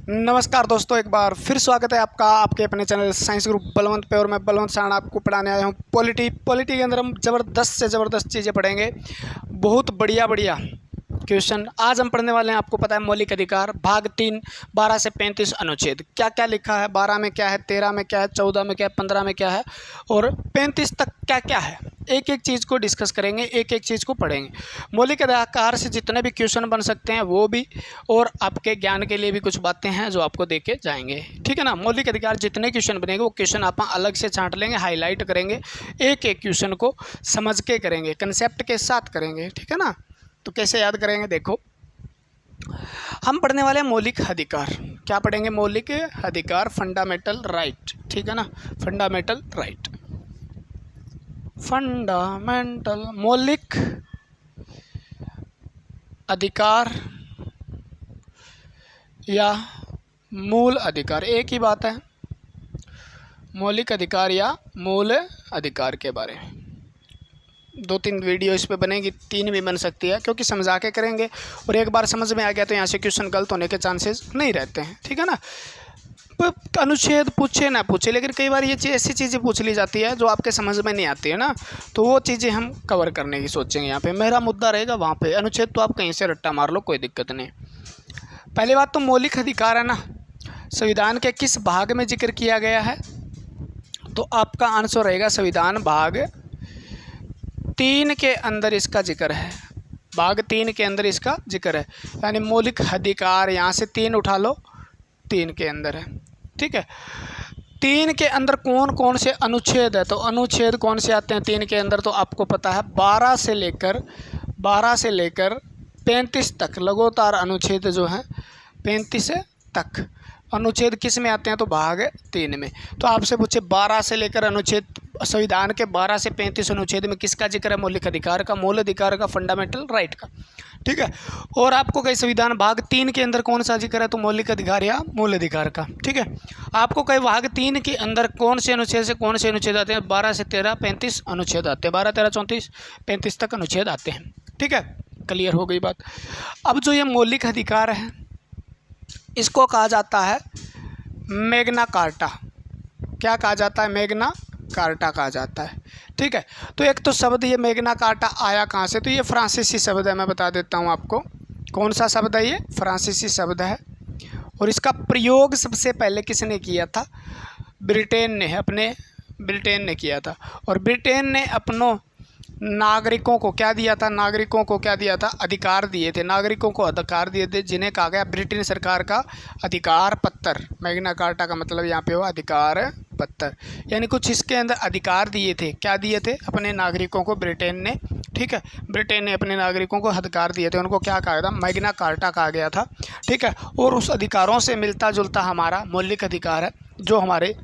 नमस्कार दोस्तों, एक बार फिर स्वागत है आपका आपके अपने चैनल साइंस ग्रुप बलवंत पे। और मैं बलवंत साण आपको पढ़ाने आया हूँ पॉलिटी के अंदर हम ज़बरदस्त से ज़बरदस्त चीज़ें पढ़ेंगे। बहुत बढ़िया क्वेश्चन आज हम पढ़ने वाले हैं। आपको पता है मौलिक अधिकार भाग 3 12 से 35 अनुच्छेद क्या क्या लिखा है, 12 में क्या है, 13 में क्या है, 14 में क्या है, 15 में क्या है और 35 तक क्या क्या है। एक एक चीज़ को डिस्कस करेंगे, एक एक चीज़ को पढ़ेंगे। मौलिक अधिकार से जितने भी क्वेश्चन बन सकते हैं वो भी, और आपके ज्ञान के लिए भी कुछ बातें हैं जो आपको दे के जाएंगे। ठीक है ना। मौलिक अधिकार जितने क्वेश्चन बनेंगे वो क्वेश्चन आप अलग से छांट लेंगे, हाईलाइट करेंगे, एक एक क्वेश्चन को समझ के करेंगे, कंसेप्ट के साथ करेंगे। ठीक है ना। तो कैसे याद करेंगे, देखो हम पढ़ने वाले हैं मौलिक अधिकार। क्या पढ़ेंगे? मौलिक अधिकार, फंडामेंटल राइट। ठीक है ना, फंडामेंटल राइट, फंडामेंटल मौलिक अधिकार या मूल अधिकार एक ही बात है। मौलिक अधिकार या मूल अधिकार के बारे में 2-3 वीडियो इस पे बनेगी, 3 भी बन सकती है, क्योंकि समझा के करेंगे और एक बार समझ में आ गया तो यहाँ से क्वेश्चन गलत होने के चांसेस नहीं रहते हैं। ठीक है ना। अनुच्छेद पूछे ना पूछे, लेकिन कई बार ये ऐसी चीज़ें पूछ ली जाती है जो आपके समझ में नहीं आती है ना, तो वो चीज़ें हम कवर करने की सोचेंगे। यहाँ पे मेरा मुद्दा रहेगा वहाँ पे। अनुच्छेद तो आप कहीं से रट्टा मार लो, कोई दिक्कत नहीं। पहली बात तो मौलिक अधिकार है ना, संविधान के किस भाग में जिक्र किया गया है? तो आपका आंसर रहेगा संविधान भाग 3 के अंदर इसका जिक्र है। भाग 3 के अंदर इसका जिक्र है, यानी मौलिक अधिकार यहाँ से 3 उठा लो, 3 के अंदर है। ठीक है। 3 के अंदर कौन कौन से अनुच्छेद है? तो अनुच्छेद कौन से आते हैं 3 के अंदर? तो आपको पता है 12 से लेकर 35 तक लगातार अनुच्छेद जो है 35 तक अनुच्छेद किस में आते हैं? तो भाग 3 में। तो आपसे पूछे 12 से लेकर अनुच्छेद, संविधान के 12 से 35 अनुच्छेद में किसका जिक्र है? मौलिक अधिकार का, मूल अधिकार का, फंडामेंटल राइट का। ठीक है। और आपको कई संविधान भाग 3 के अंदर कौन सा जिक्र है? तो मौलिक अधिकार या मूल अधिकार का। ठीक है। आपको कई भाग 3 के अंदर कौन से अनुच्छेद से कौन से अनुच्छेद आते हैं? 12 से 13 35 अनुच्छेद आते हैं, 12 13 34 35 तक अनुच्छेद आते हैं। ठीक है, क्लियर हो गई बात। अब जो ये मौलिक अधिकार है इसको कहा जाता है मैग्ना कार्टा। क्या कहा जाता है? मैग्ना कार्टा कहा जाता है। ठीक है। तो एक तो शब्द ये मैग्ना कार्टा आया कहाँ से? तो ये फ्रांसीसी शब्द है, मैं बता देता हूँ आपको। कौन सा शब्द है? ये फ्रांसीसी शब्द है। और इसका प्रयोग सबसे पहले किसने किया था? ब्रिटेन ने किया था। और ब्रिटेन ने अपनों नागरिकों को क्या दिया था? अधिकार दिए थे। नागरिकों को अधिकार दिए थे, जिन्हें कहा गया ब्रिटेन सरकार का अधिकार पत्र। मैग्ना कार्टा का मतलब यहाँ पे हुआ अधिकार पत्र, यानी कुछ इसके अंदर अधिकार दिए थे। क्या दिए थे? अपने नागरिकों को ब्रिटेन ने। ठीक है, ब्रिटेन ने अपने नागरिकों को अधिकार दिए थे, उनको क्या कहा था? मैग्ना कार्टा कहा गया था। ठीक है। और उस अधिकारों से मिलता जुलता हमारा मौलिक अधिकार है, जो हमारे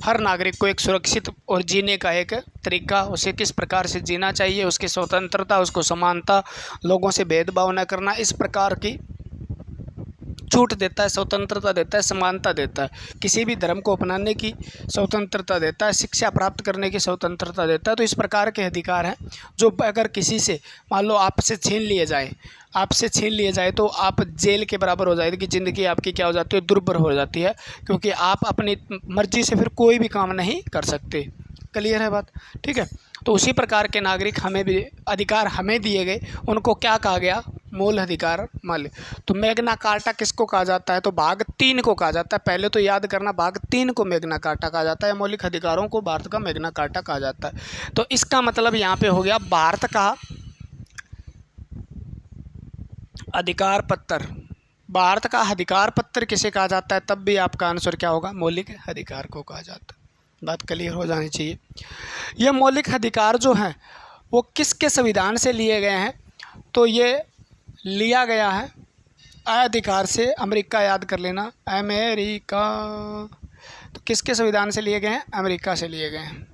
हर नागरिक को एक सुरक्षित और जीने का एक तरीका, उसे किस प्रकार से जीना चाहिए, उसकी स्वतंत्रता, उसको समानता, लोगों से भेदभाव न करना, इस प्रकार की छूट देता है, स्वतंत्रता देता है, समानता देता है, किसी भी धर्म को अपनाने की स्वतंत्रता देता है, शिक्षा प्राप्त करने की स्वतंत्रता देता है। तो इस प्रकार के अधिकार हैं जो अगर किसी से मान लो आपसे छीन लिए जाए तो आप जेल के बराबर हो जाएगी, कि ज़िंदगी आपकी क्या हो जाती है? दुर्भर हो जाती है, क्योंकि आप अपनी मर्जी से फिर कोई भी काम नहीं कर सकते। क्लियर है बात? ठीक है। तो उसी प्रकार के नागरिक हमें भी अधिकार हमें दिए गए, उनको क्या कहा गया? मूल अधिकार मान। तो मैग्ना कार्टा किसको कहा जाता है? तो भाग 3 को कहा जाता है। पहले तो याद करना, भाग 3 को मैग्ना कार्टा कहा जाता है। मौलिक अधिकारों को भारत का मैग्ना कार्टा कहा जाता है। तो इसका मतलब यहाँ पे हो गया भारत का अधिकार पत्र। भारत का अधिकार पत्र किसे कहा जाता है? तब भी आपका आंसर क्या होगा? मौलिक अधिकार को कहा जाता है। बात क्लियर हो जानी चाहिए। ये मौलिक अधिकार जो हैं वो किसके संविधान से लिए गए हैं? तो ये लिया गया है अधिकार से, अमेरिका, याद कर लेना, अमेरिका। तो किसके संविधान से लिए गए हैं? अमेरिका से लिए गए हैं।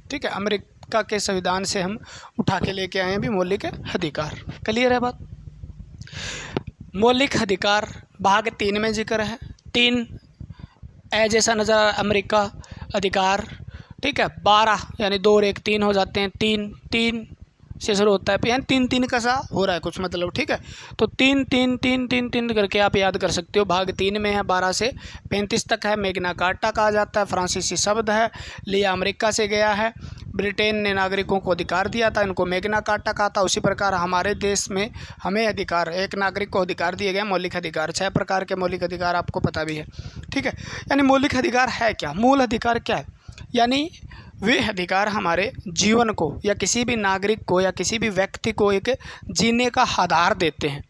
ठीक है, अमेरिका के संविधान से हम उठा के लेके आए हैं भी मौलिक अधिकार। क्लियर है बात? मौलिक अधिकार भाग 3 में जिक्र है। 3 ए जैसा नज़र अमेरिका अधिकार। ठीक है। 12 यानी 2 और 1 3 हो जाते हैं, 3 से शुरू होता है, यानी 3-3 का सा हो रहा है कुछ मतलब, ठीक है। तो 3-3-3-3-3 करके आप याद कर सकते हो। भाग 3 में है 12 से 35 तक है। मैग्ना कार्टा कहा जाता है, फ्रांसीसी शब्द है, लिया अमेरिका से गया है। ब्रिटेन ने नागरिकों को अधिकार दिया था, इनको मैग्ना कार्टा कहा था। उसी प्रकार हमारे देश में हमें अधिकार, एक नागरिक को अधिकार दिए गए मौलिक अधिकार। 6 प्रकार के मौलिक अधिकार आपको पता भी है, ठीक है। यानी मौलिक अधिकार है क्या, मूल अधिकार क्या है, यानी वे अधिकार हमारे जीवन को या किसी भी नागरिक को या किसी भी व्यक्ति को एक जीने का आधार देते हैं,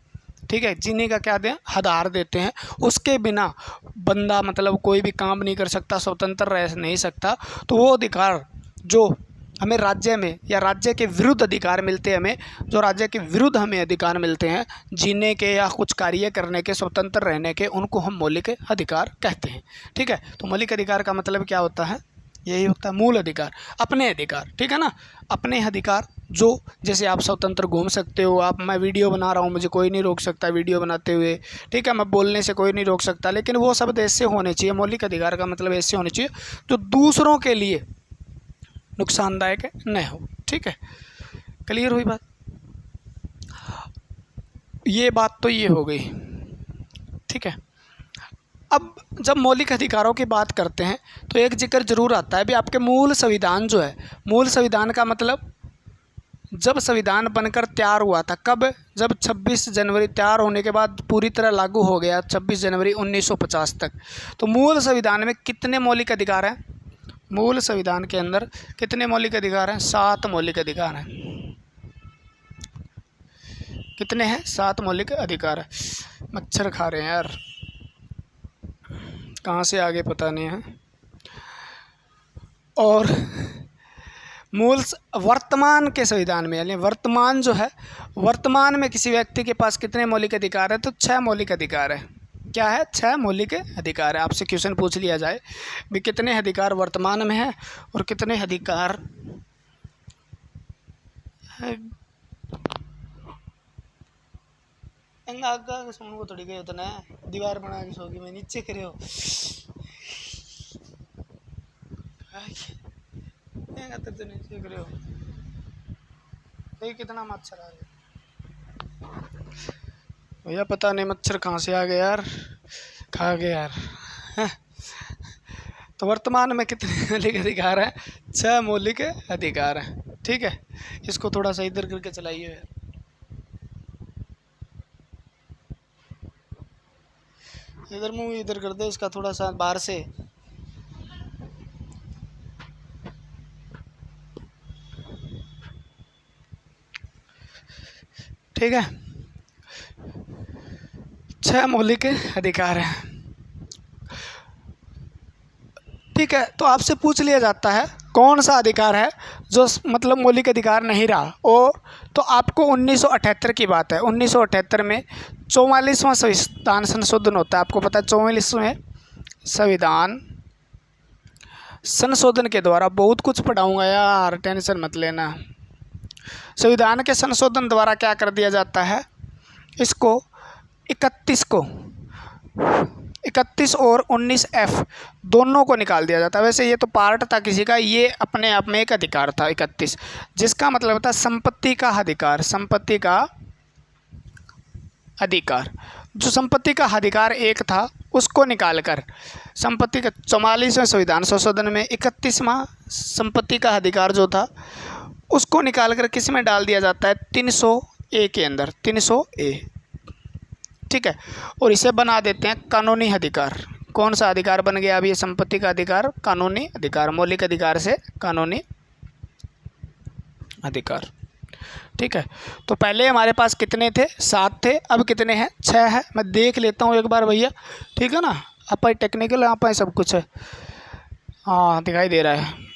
ठीक है। जीने का क्या दें, आधार देते हैं। उसके बिना बंदा मतलब कोई भी काम नहीं कर सकता, स्वतंत्र रह नहीं सकता। तो वो अधिकार जो हमें राज्य में या राज्य के विरुद्ध अधिकार मिलते हैं, हमें जो राज्य के विरुद्ध हमें अधिकार मिलते हैं जीने के या कुछ कार्य करने के, स्वतंत्र रहने के, उनको हम मौलिक अधिकार कहते हैं, ठीक है। तो मौलिक अधिकार का मतलब क्या होता है, यही होता है मूल अधिकार, अपने अधिकार, ठीक है ना। अपने अधिकार जो, जैसे आप स्वतंत्र घूम सकते हो, आप, मैं वीडियो बना रहा हूँ, मुझे कोई नहीं रोक सकता वीडियो बनाते हुए, ठीक है। मैं बोलने से कोई नहीं रोक सकता, लेकिन वो शब्द ऐसे होने चाहिए, मौलिक अधिकार का मतलब ऐसे होने चाहिए जो दूसरों के लिए नुकसानदायक न हो, ठीक है। क्लियर हुई बात, ये बात तो ये हो गई, ठीक है। अब जब मौलिक अधिकारों की बात करते हैं तो एक जिक्र जरूर आता है भी, आपके मूल संविधान जो है, मूल संविधान का मतलब जब संविधान बनकर तैयार हुआ था, कब, जब 26 जनवरी तैयार होने के बाद पूरी तरह लागू हो गया 26 जनवरी 1950 तक। तो मूल संविधान में कितने मौलिक अधिकार हैं, मूल संविधान के अंदर कितने मौलिक अधिकार हैं, 7 मौलिक अधिकार हैं। कितने हैं, 7 मौलिक अधिकार है। मच्छर खा रहे हैं यार, कहाँ से आगे पता नहीं है। और मूल वर्तमान के संविधान में, यानी वर्तमान जो है, वर्तमान में किसी व्यक्ति के पास कितने मौलिक अधिकार है, तो 6 मौलिक अधिकार है। क्या है, 6 मौलिक अधिकार है। आपसे क्वेश्चन पूछ लिया जाए भी कितने अधिकार वर्तमान में है और कितने अधिकार आगा सुन को थोड़ी गए उतना दीवार बना के सोगी मैं नीचे करे हो तो नीचे करे हो। कितना मच्छर आ गया भैया, पता नहीं मच्छर कहाँ से आ गया यार, खा गया यार। तो वर्तमान में कितने मौलिक अधिकार हैं, 6 मौलिक अधिकार हैं, ठीक है। इसको थोड़ा सा इधर करके चलाइए यार, इधर मुंह इधर कर दे इसका थोड़ा सा बाहर से। ठीक है, 6 मौलिक अधिकार हैं, ठीक है। तो आपसे पूछ लिया जाता है कौन सा अधिकार है जो मतलब मौलिक अधिकार नहीं रहा, और तो आपको 1978 की बात है। 1978 में 44वां संविधान संशोधन होता है, आपको पता है 44वें संविधान संशोधन के द्वारा, बहुत कुछ पढ़ाऊंगा यार, टेंशन मत लेना। संविधान के संशोधन द्वारा क्या कर दिया जाता है, इसको 31 और 19F दोनों को निकाल दिया जाता है। वैसे ये तो पार्ट था किसी का, ये अपने आप में एक अधिकार था 31, जिसका मतलब था संपत्ति का अधिकार। संपत्ति का अधिकार, जो संपत्ति का अधिकार एक था उसको निकालकर संपत्ति का 44वें संविधान संशोधन में 31वां संपत्ति का अधिकार जो था उसको निकालकर किस में डाल दिया जाता है, 300A के अंदर, 300A, ठीक है। और इसे बना देते हैं कानूनी अधिकार। कौन सा अधिकार बन गया अब ये, संपत्ति का अधिकार, कानूनी अधिकार, मौलिक अधिकार से कानूनी अधिकार, ठीक है। तो पहले हमारे पास कितने थे, 7 थे, अब कितने हैं, 6 है। मैं देख लेता हूँ एक बार भैया, ठीक है ना। आप टेक्निकल आप सब कुछ है, हाँ दिखाई दे रहा है।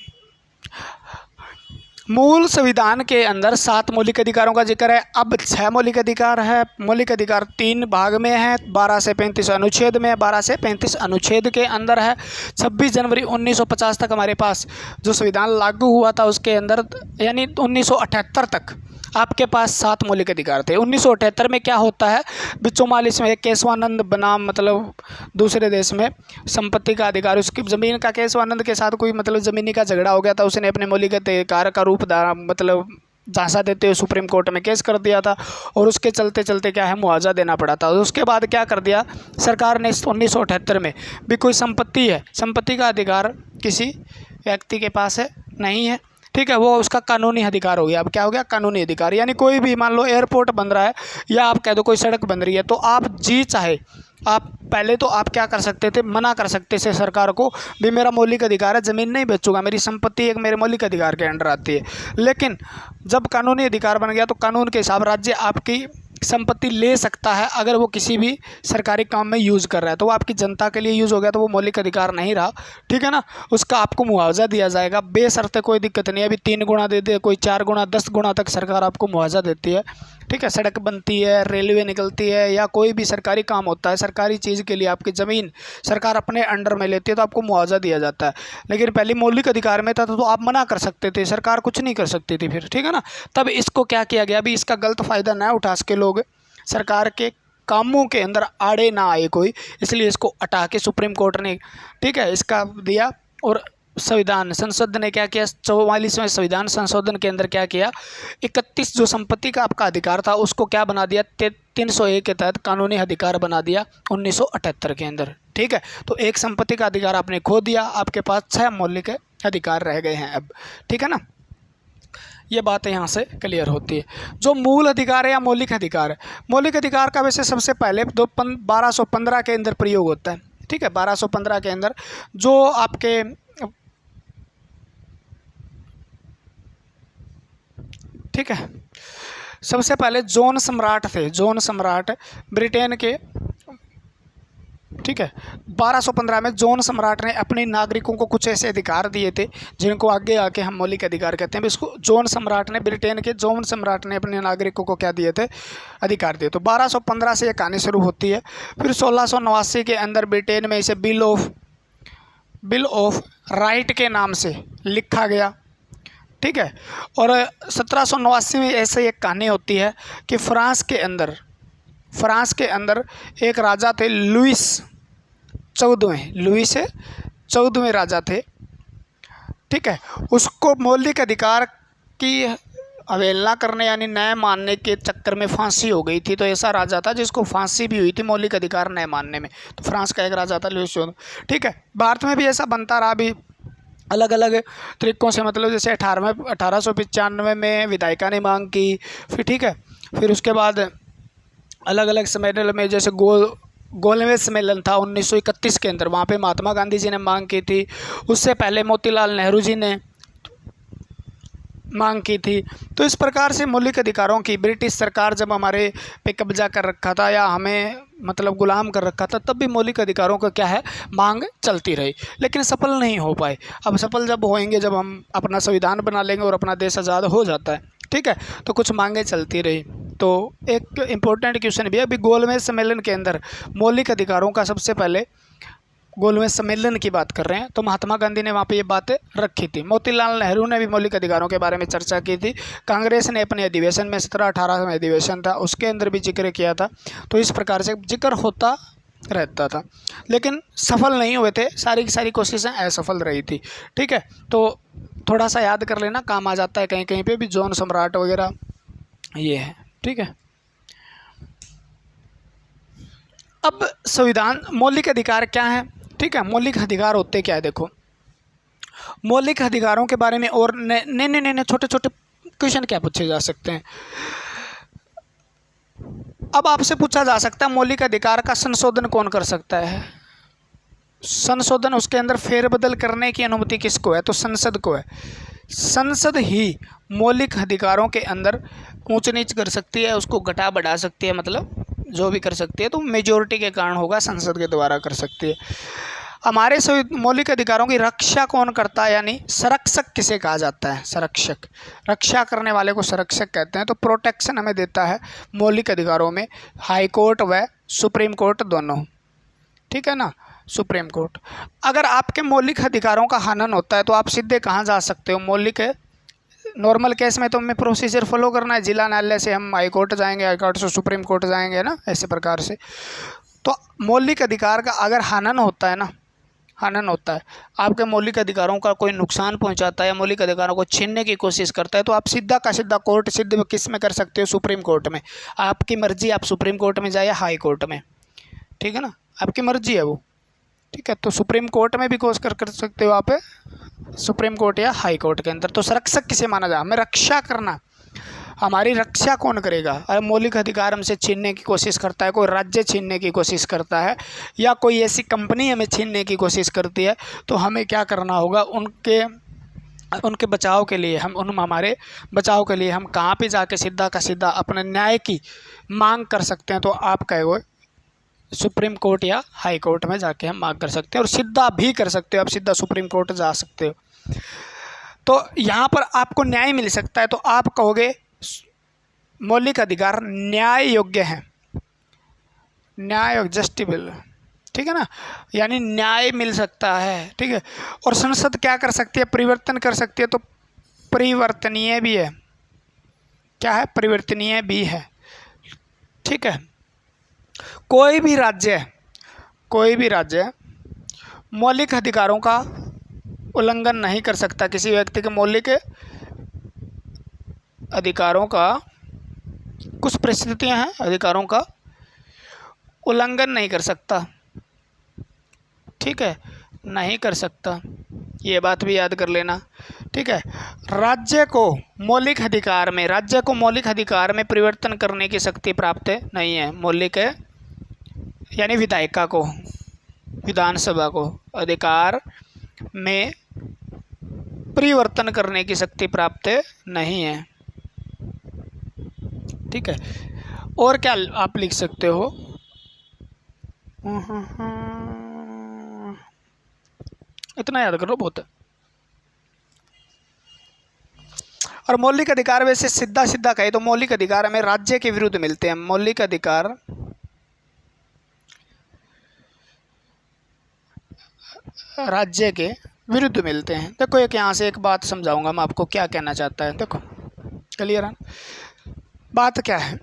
मूल संविधान के अंदर 7 मौलिक अधिकारों का जिक्र है, अब 6 मौलिक अधिकार है। मौलिक अधिकार 3 भाग में है, 12 से 35 अनुच्छेद में, 12 से 35 अनुच्छेद के अंदर है। 26 जनवरी 1950 तक हमारे पास जो संविधान लागू हुआ था उसके अंदर, यानी 1978 तक आपके पास 7 मौलिक अधिकार थे। 1978 में क्या होता है, 44 में केशवानंद बनाम मतलब दूसरे देश में संपत्ति का अधिकार, उसकी ज़मीन का केशवानंद के साथ कोई मतलब ज़मीनी का झगड़ा हो गया था, उसने अपने मौलिक अधिकार का रूप मतलब झांसा देते हुए सुप्रीम कोर्ट में केस कर दिया था और उसके चलते चलते क्या है मुआवजा देना पड़ा था। और उसके बाद क्या कर दिया सरकार ने 1978 में भी कोई संपत्ति है, संपत्ति का अधिकार किसी व्यक्ति के पास है नहीं है, ठीक है, वो उसका कानूनी अधिकार हो गया। अब क्या हो गया कानूनी अधिकार, यानी कोई भी मान लो एयरपोर्ट बन रहा है या आप कह दो कोई सड़क बन रही है तो आप जी चाहे आप पहले तो आप क्या कर सकते थे, मना कर सकते थे सरकार को भी मेरा मौलिक अधिकार है, ज़मीन नहीं बेचूंगा, मेरी संपत्ति एक मेरे मौलिक अधिकार के अंडर आती है। लेकिन जब कानूनी अधिकार बन गया तो कानून के हिसाब राज्य आपकी संपत्ति ले सकता है अगर वो किसी भी सरकारी काम में यूज़ कर रहा है, तो वो आपकी जनता के लिए यूज़ हो गया तो वो मौलिक अधिकार नहीं रहा, ठीक है ना। उसका आपको मुआवजा दिया जाएगा बेशर्त, कोई दिक्कत नहीं है। अभी 3 गुना दे दे, कोई 4 गुना 10 गुना तक सरकार आपको मुआवजा देती है, ठीक है। सड़क बनती है, रेलवे निकलती है या कोई भी सरकारी काम होता है, सरकारी चीज़ के लिए आपकी ज़मीन सरकार अपने अंडर में लेती है तो आपको मुआवजा दिया जाता है। लेकिन पहले मौलिक अधिकार में था तो आप मना कर सकते थे, सरकार कुछ नहीं कर सकती थी फिर, ठीक है ना। तब इसको क्या किया गया, अभी इसका गलत फ़ायदा ना उठा सके लोग, सरकार के कामों के अंदर आड़े ना आए कोई, इसलिए इसको हटा के सुप्रीम कोर्ट ने, ठीक है, इसका दिया। और संविधान संसद ने क्या किया, 44वें संविधान संशोधन के अंदर क्या किया, 31 जो संपत्ति का आपका अधिकार था उसको क्या बना दिया, 301 के तहत कानूनी अधिकार बना दिया 1978 के अंदर, ठीक है। तो एक संपत्ति का अधिकार आपने खो दिया, आपके पास 6 मौलिक अधिकार रह गए हैं अब, ठीक है ना। ये बात यहाँ से क्लियर होती है। जो मूल अधिकार है या मौलिक अधिकार है, मौलिक अधिकार का वैसे सबसे पहले 1215 के अंदर प्रयोग होता है, ठीक है। 1215 के अंदर जो आपके, ठीक है, सबसे पहले जॉन सम्राट थे, जॉन सम्राट ब्रिटेन के, ठीक है। 1215 में जॉन सम्राट ने अपने नागरिकों को कुछ ऐसे अधिकार दिए थे जिनको आगे आके हम मौलिक अधिकार कहते हैं। इसको जॉन सम्राट ने, ब्रिटेन के जॉन सम्राट ने अपने नागरिकों को क्या दिए थे, अधिकार दिए। तो 1215 से ये कहानी शुरू होती है। फिर 1689 के अंदर ब्रिटेन में इसे बिल ऑफ राइट के नाम से लिखा गया, ठीक है। और 1789 में ऐसे एक कहानी होती है कि फ्रांस के अंदर एक राजा थे, लुइस 14वें राजा थे, ठीक है। उसको मौलिक अधिकार की अवहेलना करने यानी न्याय मानने के चक्कर में फांसी हो गई थी। तो ऐसा राजा था जिसको फांसी भी हुई थी मौलिक अधिकार न्याय मानने में। तो फ्रांस का एक राजा था लुइस 14, ठीक है। भारत में भी ऐसा बनता रहा, भी अलग अलग तरीक़ों से, मतलब जैसे 1895 में विधायिका ने मांग की, फिर ठीक है, फिर उसके बाद अलग अलग सम्मेलन में, जैसे गोलमेज सम्मेलन था 1931 के अंदर, वहाँ पे महात्मा गांधी जी ने मांग की थी। उससे पहले मोतीलाल नेहरू जी ने मांग की थी। तो इस प्रकार से मौलिक अधिकारों की ब्रिटिश सरकार जब हमारे पे कब्जा कर रखा था या हमें मतलब गुलाम कर रखा था, तब भी मौलिक अधिकारों का क्या है, मांग चलती रही, लेकिन सफल नहीं हो पाए। अब सफल जब होएंगे जब हम अपना संविधान बना लेंगे और अपना देश आज़ाद हो जाता है, ठीक है, तो कुछ मांगें चलती रही। तो एक इम्पोर्टेंट क्वेश्चन भी है, अभी गोलमेज सम्मेलन के अंदर मौलिक अधिकारों का सबसे पहले गोलमेज सम्मेलन की बात कर रहे हैं, तो महात्मा गांधी ने वहाँ पे ये बातें रखी थी। मोतीलाल नेहरू ने भी मौलिक अधिकारों के बारे में चर्चा की थी। कांग्रेस ने अपने अधिवेशन में 17-18 में अधिवेशन था, उसके अंदर भी जिक्र किया था। तो इस प्रकार से जिक्र होता रहता था, लेकिन सफल नहीं हुए थे, सारी की सारी कोशिशें असफल रही थी, ठीक है। तो थोड़ा सा याद कर लेना, काम आ जाता है कहीं कहीं पर भी, जॉन सम्राट वगैरह ये है, ठीक है। अब संविधान, मौलिक अधिकार क्या है, ठीक है, मौलिक अधिकार होते क्या है, देखो मौलिक अधिकारों के बारे में और नए छोटे छोटे क्वेश्चन क्या पूछे जा सकते हैं। अब आपसे पूछा जा सकता है मौलिक अधिकार का संशोधन कौन कर सकता है, संशोधन उसके अंदर फेरबदल करने की अनुमति किसको है, तो संसद को है। संसद ही मौलिक अधिकारों के अंदर ऊंच नीच कर सकती है, उसको घटा बढ़ा सकती है, मतलब जो भी कर सकती है तो मेजॉरिटी के कारण होगा, संसद के द्वारा कर सकती है। हमारे मौलिक अधिकारों की रक्षा कौन करता है, यानी संरक्षक किसे कहा जाता है, संरक्षक, रक्षा करने वाले को संरक्षक कहते हैं। तो प्रोटेक्शन हमें देता है मौलिक अधिकारों में हाई कोर्ट व सुप्रीम कोर्ट दोनों, ठीक है ना, सुप्रीम कोर्ट। अगर आपके मौलिक अधिकारों का हनन होता है तो आप सीधे कहाँ जा सकते हो, मौलिक नॉर्मल केस में तो हमें प्रोसीजर फॉलो करना है, जिला न्यायालय से हम हाई कोर्ट जाएंगे, हाई कोर्ट से सुप्रीम कोर्ट जाएंगे ना, ऐसे प्रकार से। तो मौलिक अधिकार का अगर हनन होता है ना, हनन होता है, आपके मौलिक अधिकारों का कोई नुकसान पहुंचाता है या मौलिक अधिकारों को छीनने की कोशिश करता है, तो आप सीधा का सीधा कोर्ट सिद्ध किस में कर सकते हो? सुप्रीम कोर्ट में। आपकी मर्जी, आप सुप्रीम कोर्ट में जाए या हाई कोर्ट में, ठीक है ना, आपकी मर्जी है वो, ठीक है। तो सुप्रीम कोर्ट में भी कोर्स कर सकते हो आप, सुप्रीम कोर्ट या हाई कोर्ट के अंदर। तो संरक्षक किसे माना जाए? हमें रक्षा करना, हमारी रक्षा कौन करेगा? अगर मौलिक अधिकार हमसे छीनने की कोशिश करता है, कोई राज्य छीनने की कोशिश करता है या कोई ऐसी कंपनी हमें छीनने की कोशिश करती है, तो हमें क्या करना होगा? उनके बचाव के लिए हमारे बचाव के लिए हम कहाँ पे जाके सीधा का सीधा अपने न्याय की मांग कर सकते हैं? तो आप कहे वो सुप्रीम कोर्ट या हाई कोर्ट में जाके हम मांग कर सकते हैं, और सीधा भी कर सकते हो, आप सीधा सुप्रीम कोर्ट जा सकते हो। तो यहाँ पर आपको न्याय मिल सकता है, तो आप कहोगे मौलिक अधिकार न्याय योग्य है, न्याय जस्टिबल, ठीक है ना, यानी न्याय मिल सकता है, ठीक है। और संसद क्या कर सकती है? परिवर्तन कर सकती है, तो परिवर्तनीय भी है। क्या है? परिवर्तनीय भी है, ठीक है। कोई भी राज्य मौलिक अधिकारों का उल्लंघन नहीं कर सकता, किसी व्यक्ति के मौलिक अधिकारों का, कुछ परिस्थितियां हैं, अधिकारों का उल्लंघन नहीं कर सकता, ठीक है, नहीं कर सकता, ये बात भी याद कर लेना, ठीक है। राज्य को मौलिक अधिकार में परिवर्तन करने की शक्ति प्राप्त नहीं है। मौलिक यानी विधायिका को, विधानसभा को अधिकार में परिवर्तन करने की शक्ति प्राप्त नहीं है, ठीक है। और क्या आप लिख सकते हो? इतना याद कर लो, बहुत है। और मौलिक अधिकार वैसे सीधा सीधा कहे तो मौलिक अधिकार हमें राज्य के विरुद्ध मिलते हैं। मौलिक अधिकार राज्य के विरुद्ध मिलते हैं। देखो एक यहाँ से एक बात समझाऊंगा मैं आपको, क्या कहना चाहता है। देखो क्लियर है? बात क्या है?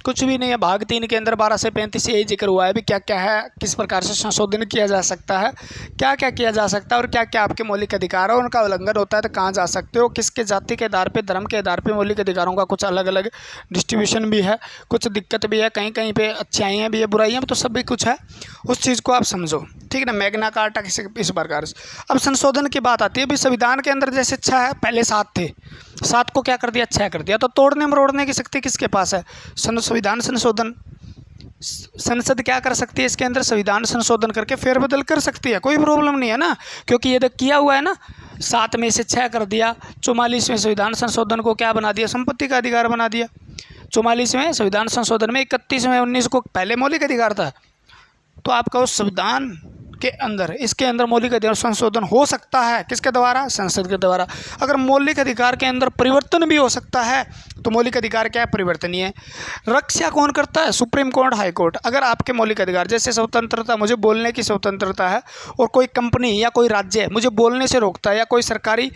कुछ भी नहीं है। भाग 3 के अंदर 12 से 35 यही जिक्र हुआ है भी क्या क्या है, किस प्रकार से संशोधन किया जा सकता है, क्या क्या किया जा सकता है, और क्या क्या आपके मौलिक अधिकार है, उनका उल्लंघन होता है तो कहाँ जा सकते हो, किसके जाति के आधार पे, धर्म के आधार पे मौलिक अधिकारों का कुछ अलग अलग डिस्ट्रीब्यूशन भी है, कुछ दिक्कत भी है, कहीं कहीं पे अच्छाइयाँ भी है, बुराइयाँ भी, तो सब भी कुछ है। उस चीज़ को आप समझो, ठीक है ना। मैग्ना कार्टा इस प्रकार से। अब संशोधन की बात आती है, अभी संविधान के अंदर जैसे 6 है, पहले 7 थे, 7 को क्या कर दिया? 6 कर दिया। तो तोड़ने मरोड़ने की शक्ति किसके पास है? संविधान संशोधन। संसद क्या कर सकती है? इसके अंदर संविधान संशोधन करके फेरबदल कर सकती है, कोई प्रॉब्लम नहीं है ना, क्योंकि ये तो किया हुआ है ना। 7 में से 6 कर दिया, 44वें संविधान संशोधन को क्या बना दिया? संपत्ति का अधिकार बना दिया। 44वें संविधान संशोधन में 31वें 19 को पहले मौलिक अधिकार था। तो आपका उस संविधान के अंदर, इसके अंदर मौलिक अधिकार संशोधन हो सकता है, किसके द्वारा? संसद के द्वारा। अगर मौलिक अधिकार के अंदर परिवर्तन भी हो सकता है तो मौलिक अधिकार क्या है? परिवर्तनीय है। रक्षा कौन करता है? Supreme court, high court. अगर आपके मौलिक अधिकार जैसे स्वतंत्रता, मुझे बोलने की स्वतंत्रता है, और कोई कंपनी या कोई राज्य मुझे बोलने से रोकता है, या कोई सरकारी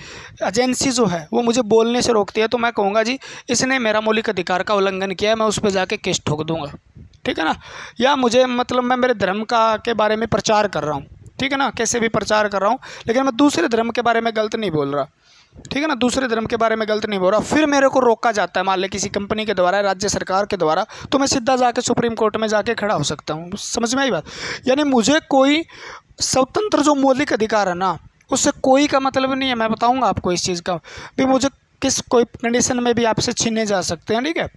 एजेंसी जो है वो मुझे बोलने से रोकती है, तो मैं कहूँगा जी इसने मेरा मौलिक अधिकार का उल्लंघन किया है, मैं उस पर जाके केस ठोक दूंगा, ठीक है ना। या मुझे मतलब मैं मेरे धर्म का के बारे में प्रचार कर रहा हूँ, ठीक है ना, कैसे भी प्रचार कर रहा हूँ, लेकिन मैं दूसरे धर्म के बारे में गलत नहीं बोल रहा, ठीक है ना, दूसरे धर्म के बारे में गलत नहीं बोल रहा, फिर मेरे को रोका जाता है मान ली किसी कंपनी के द्वारा, राज्य सरकार के द्वारा, तो मैं सीधा जाके सुप्रीम कोर्ट में जाके खड़ा हो सकता हूँ। समझ में आई बात? यानी मुझे कोई स्वतंत्र जो मौलिक अधिकार है ना, उससे कोई का मतलब नहीं है। मैं बताऊँगा आपको इस चीज़ का भी, मुझे किस कोई कंडीशन में भी आपसे छीने जा सकते हैं, ठीक है।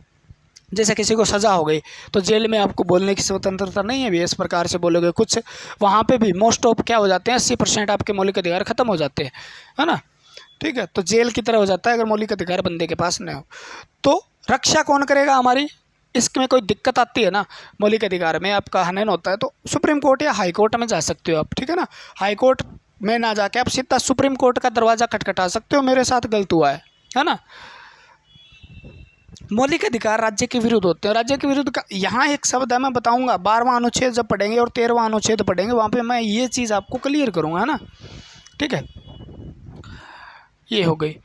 जैसे किसी को सज़ा हो गई तो जेल में आपको बोलने की स्वतंत्रता नहीं है भी, इस प्रकार से बोलोगे कुछ, वहाँ पे भी मोस्ट ऑफ क्या हो जाते हैं, 80% आपके मौलिक अधिकार खत्म हो जाते हैं, है ना, ठीक है। तो जेल की तरह हो जाता है अगर मौलिक अधिकार बंदे के पास नहीं हो। तो रक्षा कौन करेगा हमारी? इसमें कोई दिक्कत आती है ना, मौलिक अधिकार में आपका हनन होता है, तो सुप्रीम कोर्ट या हाई कोर्ट में जा सकते हो आप, ठीक है ना। हाई कोर्ट में ना जाके आप सीधा सुप्रीम कोर्ट का दरवाज़ा खटखटा सकते हो, मेरे साथ गलत हुआ है ना। मौलिक अधिकार राज्य के विरुद्ध होते हैं। राज्य के विरुद्ध का यहाँ एक शब्द है, मैं बताऊंगा 12वां अनुच्छेद जब पढ़ेंगे और 13वां अनुच्छेद पढ़ेंगे, वहाँ पे मैं ये चीज़ आपको क्लियर करूँगा, है ना, ठीक है। ये हो गई।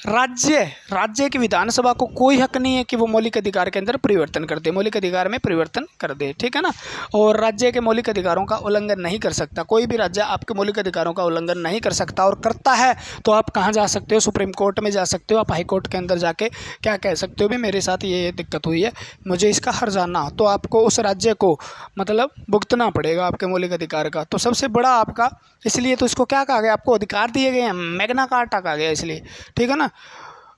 राज्य की विधानसभा को कोई हक नहीं है कि वो मौलिक अधिकार के अंदर परिवर्तन कर दे, मौलिक अधिकार में परिवर्तन कर दे, ठीक है ना। और राज्य के मौलिक अधिकारों का उल्लंघन नहीं कर सकता, कोई भी राज्य आपके मौलिक अधिकारों का उल्लंघन नहीं कर सकता। और करता है तो आप कहाँ जा सकते हो, सुप्रीम कोर्ट में जा सकते हो, आप हाई कोर्ट के अंदर जाके क्या कह सकते हो, भी मेरे साथ ये दिक्कत हुई है, मुझे इसका हर्जाना, तो आपको उस राज्य को मतलब भुगतना पड़ेगा आपके मौलिक अधिकार का। तो सबसे बड़ा आपका, इसलिए तो इसको क्या कहा गया, आपको अधिकार दिए गए हैं, मैग्ना कार्टा कहा गया इसलिए, ठीक है ना।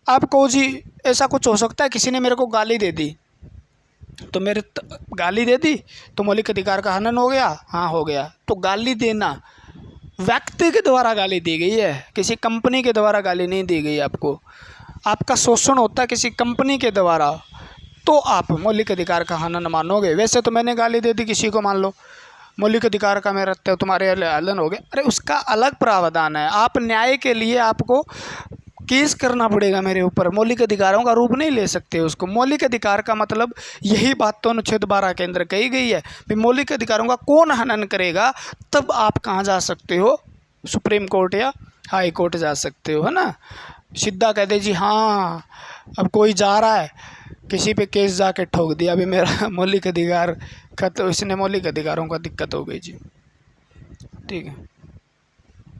आप कहो जी ऐसा कुछ हो सकता है, किसी ने मेरे को गाली दे दी, तो गाली दे दी तो मौलिक अधिकार का हनन हो गया, हाँ हो गया। तो गाली देना व्यक्ति के द्वारा गाली दी गई है, किसी कंपनी के द्वारा गाली नहीं दी गई आपको। आपका शोषण होता है किसी कंपनी के द्वारा, तो आप मौलिक अधिकार का हनन मानोगे। वैसे तो मैंने गाली दे दी किसी को, मान लो मौलिक अधिकार का मेरा तुम्हारे हनन हो गया, अरे उसका अलग प्रावधान है। आप न्याय के लिए आपको केस करना पड़ेगा मेरे ऊपर, मौलिक अधिकारों का रूप नहीं ले सकते उसको। मौलिक अधिकार का मतलब यही बात तो अनुच्छेद 12 के अंदर कही गई है, कि मौलिक अधिकारों का कौन हनन करेगा, तब आप कहाँ जा सकते हो, सुप्रीम कोर्ट या हाई कोर्ट जा सकते हो, है ना। सीधा कह दे जी हाँ अब कोई जा रहा है किसी पे केस जाके ठोक दिया, अभी मेरा मौलिक अधिकार का, तो इसने मौलिक अधिकारों का दिक्कत हो गई जी, ठीक है।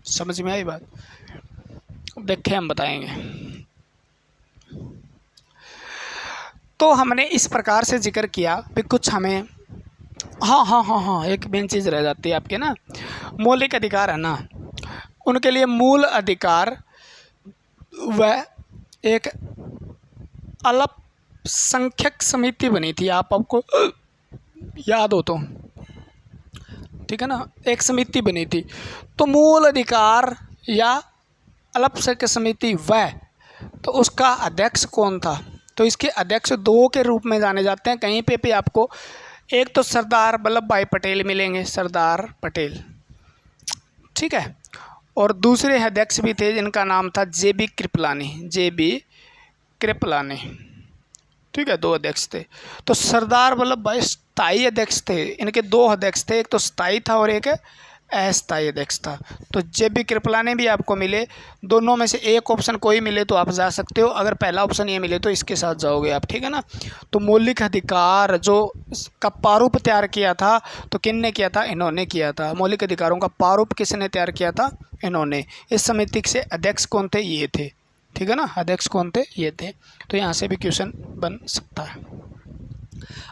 समझ में आई बात, देखें हम बताएंगे। तो हमने इस प्रकार से जिक्र किया भी कुछ हमें, हाँ एक मेन चीज़ रह जाती है आपके ना, मौलिक अधिकार है ना, उनके लिए मूल अधिकार वह एक अल्पसंख्यक समिति बनी थी, आपको याद हो तो, ठीक है ना, एक समिति बनी थी। तो मूल अधिकार या अल्पसंख्यक समिति वह, तो उसका अध्यक्ष कौन था, तो इसके अध्यक्ष दो के रूप में जाने जाते हैं कहीं पे भी आपको। एक तो सरदार वल्लभ भाई पटेल मिलेंगे, सरदार पटेल, ठीक है, और दूसरे अध्यक्ष भी थे जिनका नाम था जेबी कृपलानी, ठीक है, दो अध्यक्ष थे। तो सरदार वल्लभ भाई स्थायी अध्यक्ष थे, इनके दो अध्यक्ष थे, एक तो स्थायी था और एक अस्थायी अध्यक्ष था। तो जेबी कृपलानी भी आपको मिले, दोनों में से एक ऑप्शन कोई मिले तो आप जा सकते हो, अगर पहला ऑप्शन ये मिले तो इसके साथ जाओगे आप, ठीक है ना। तो मौलिक अधिकार जो का प्रारूप तैयार किया था, तो किसने किया था, इन्होंने किया था। मौलिक अधिकारों का प्रारूप किसने तैयार किया था, इन्होंने। इस समिति से अध्यक्ष कौन थे, ये थे, ठीक है ना, अध्यक्ष कौन थे, ये थे। तो यहाँ से भी क्वेश्चन बन सकता है।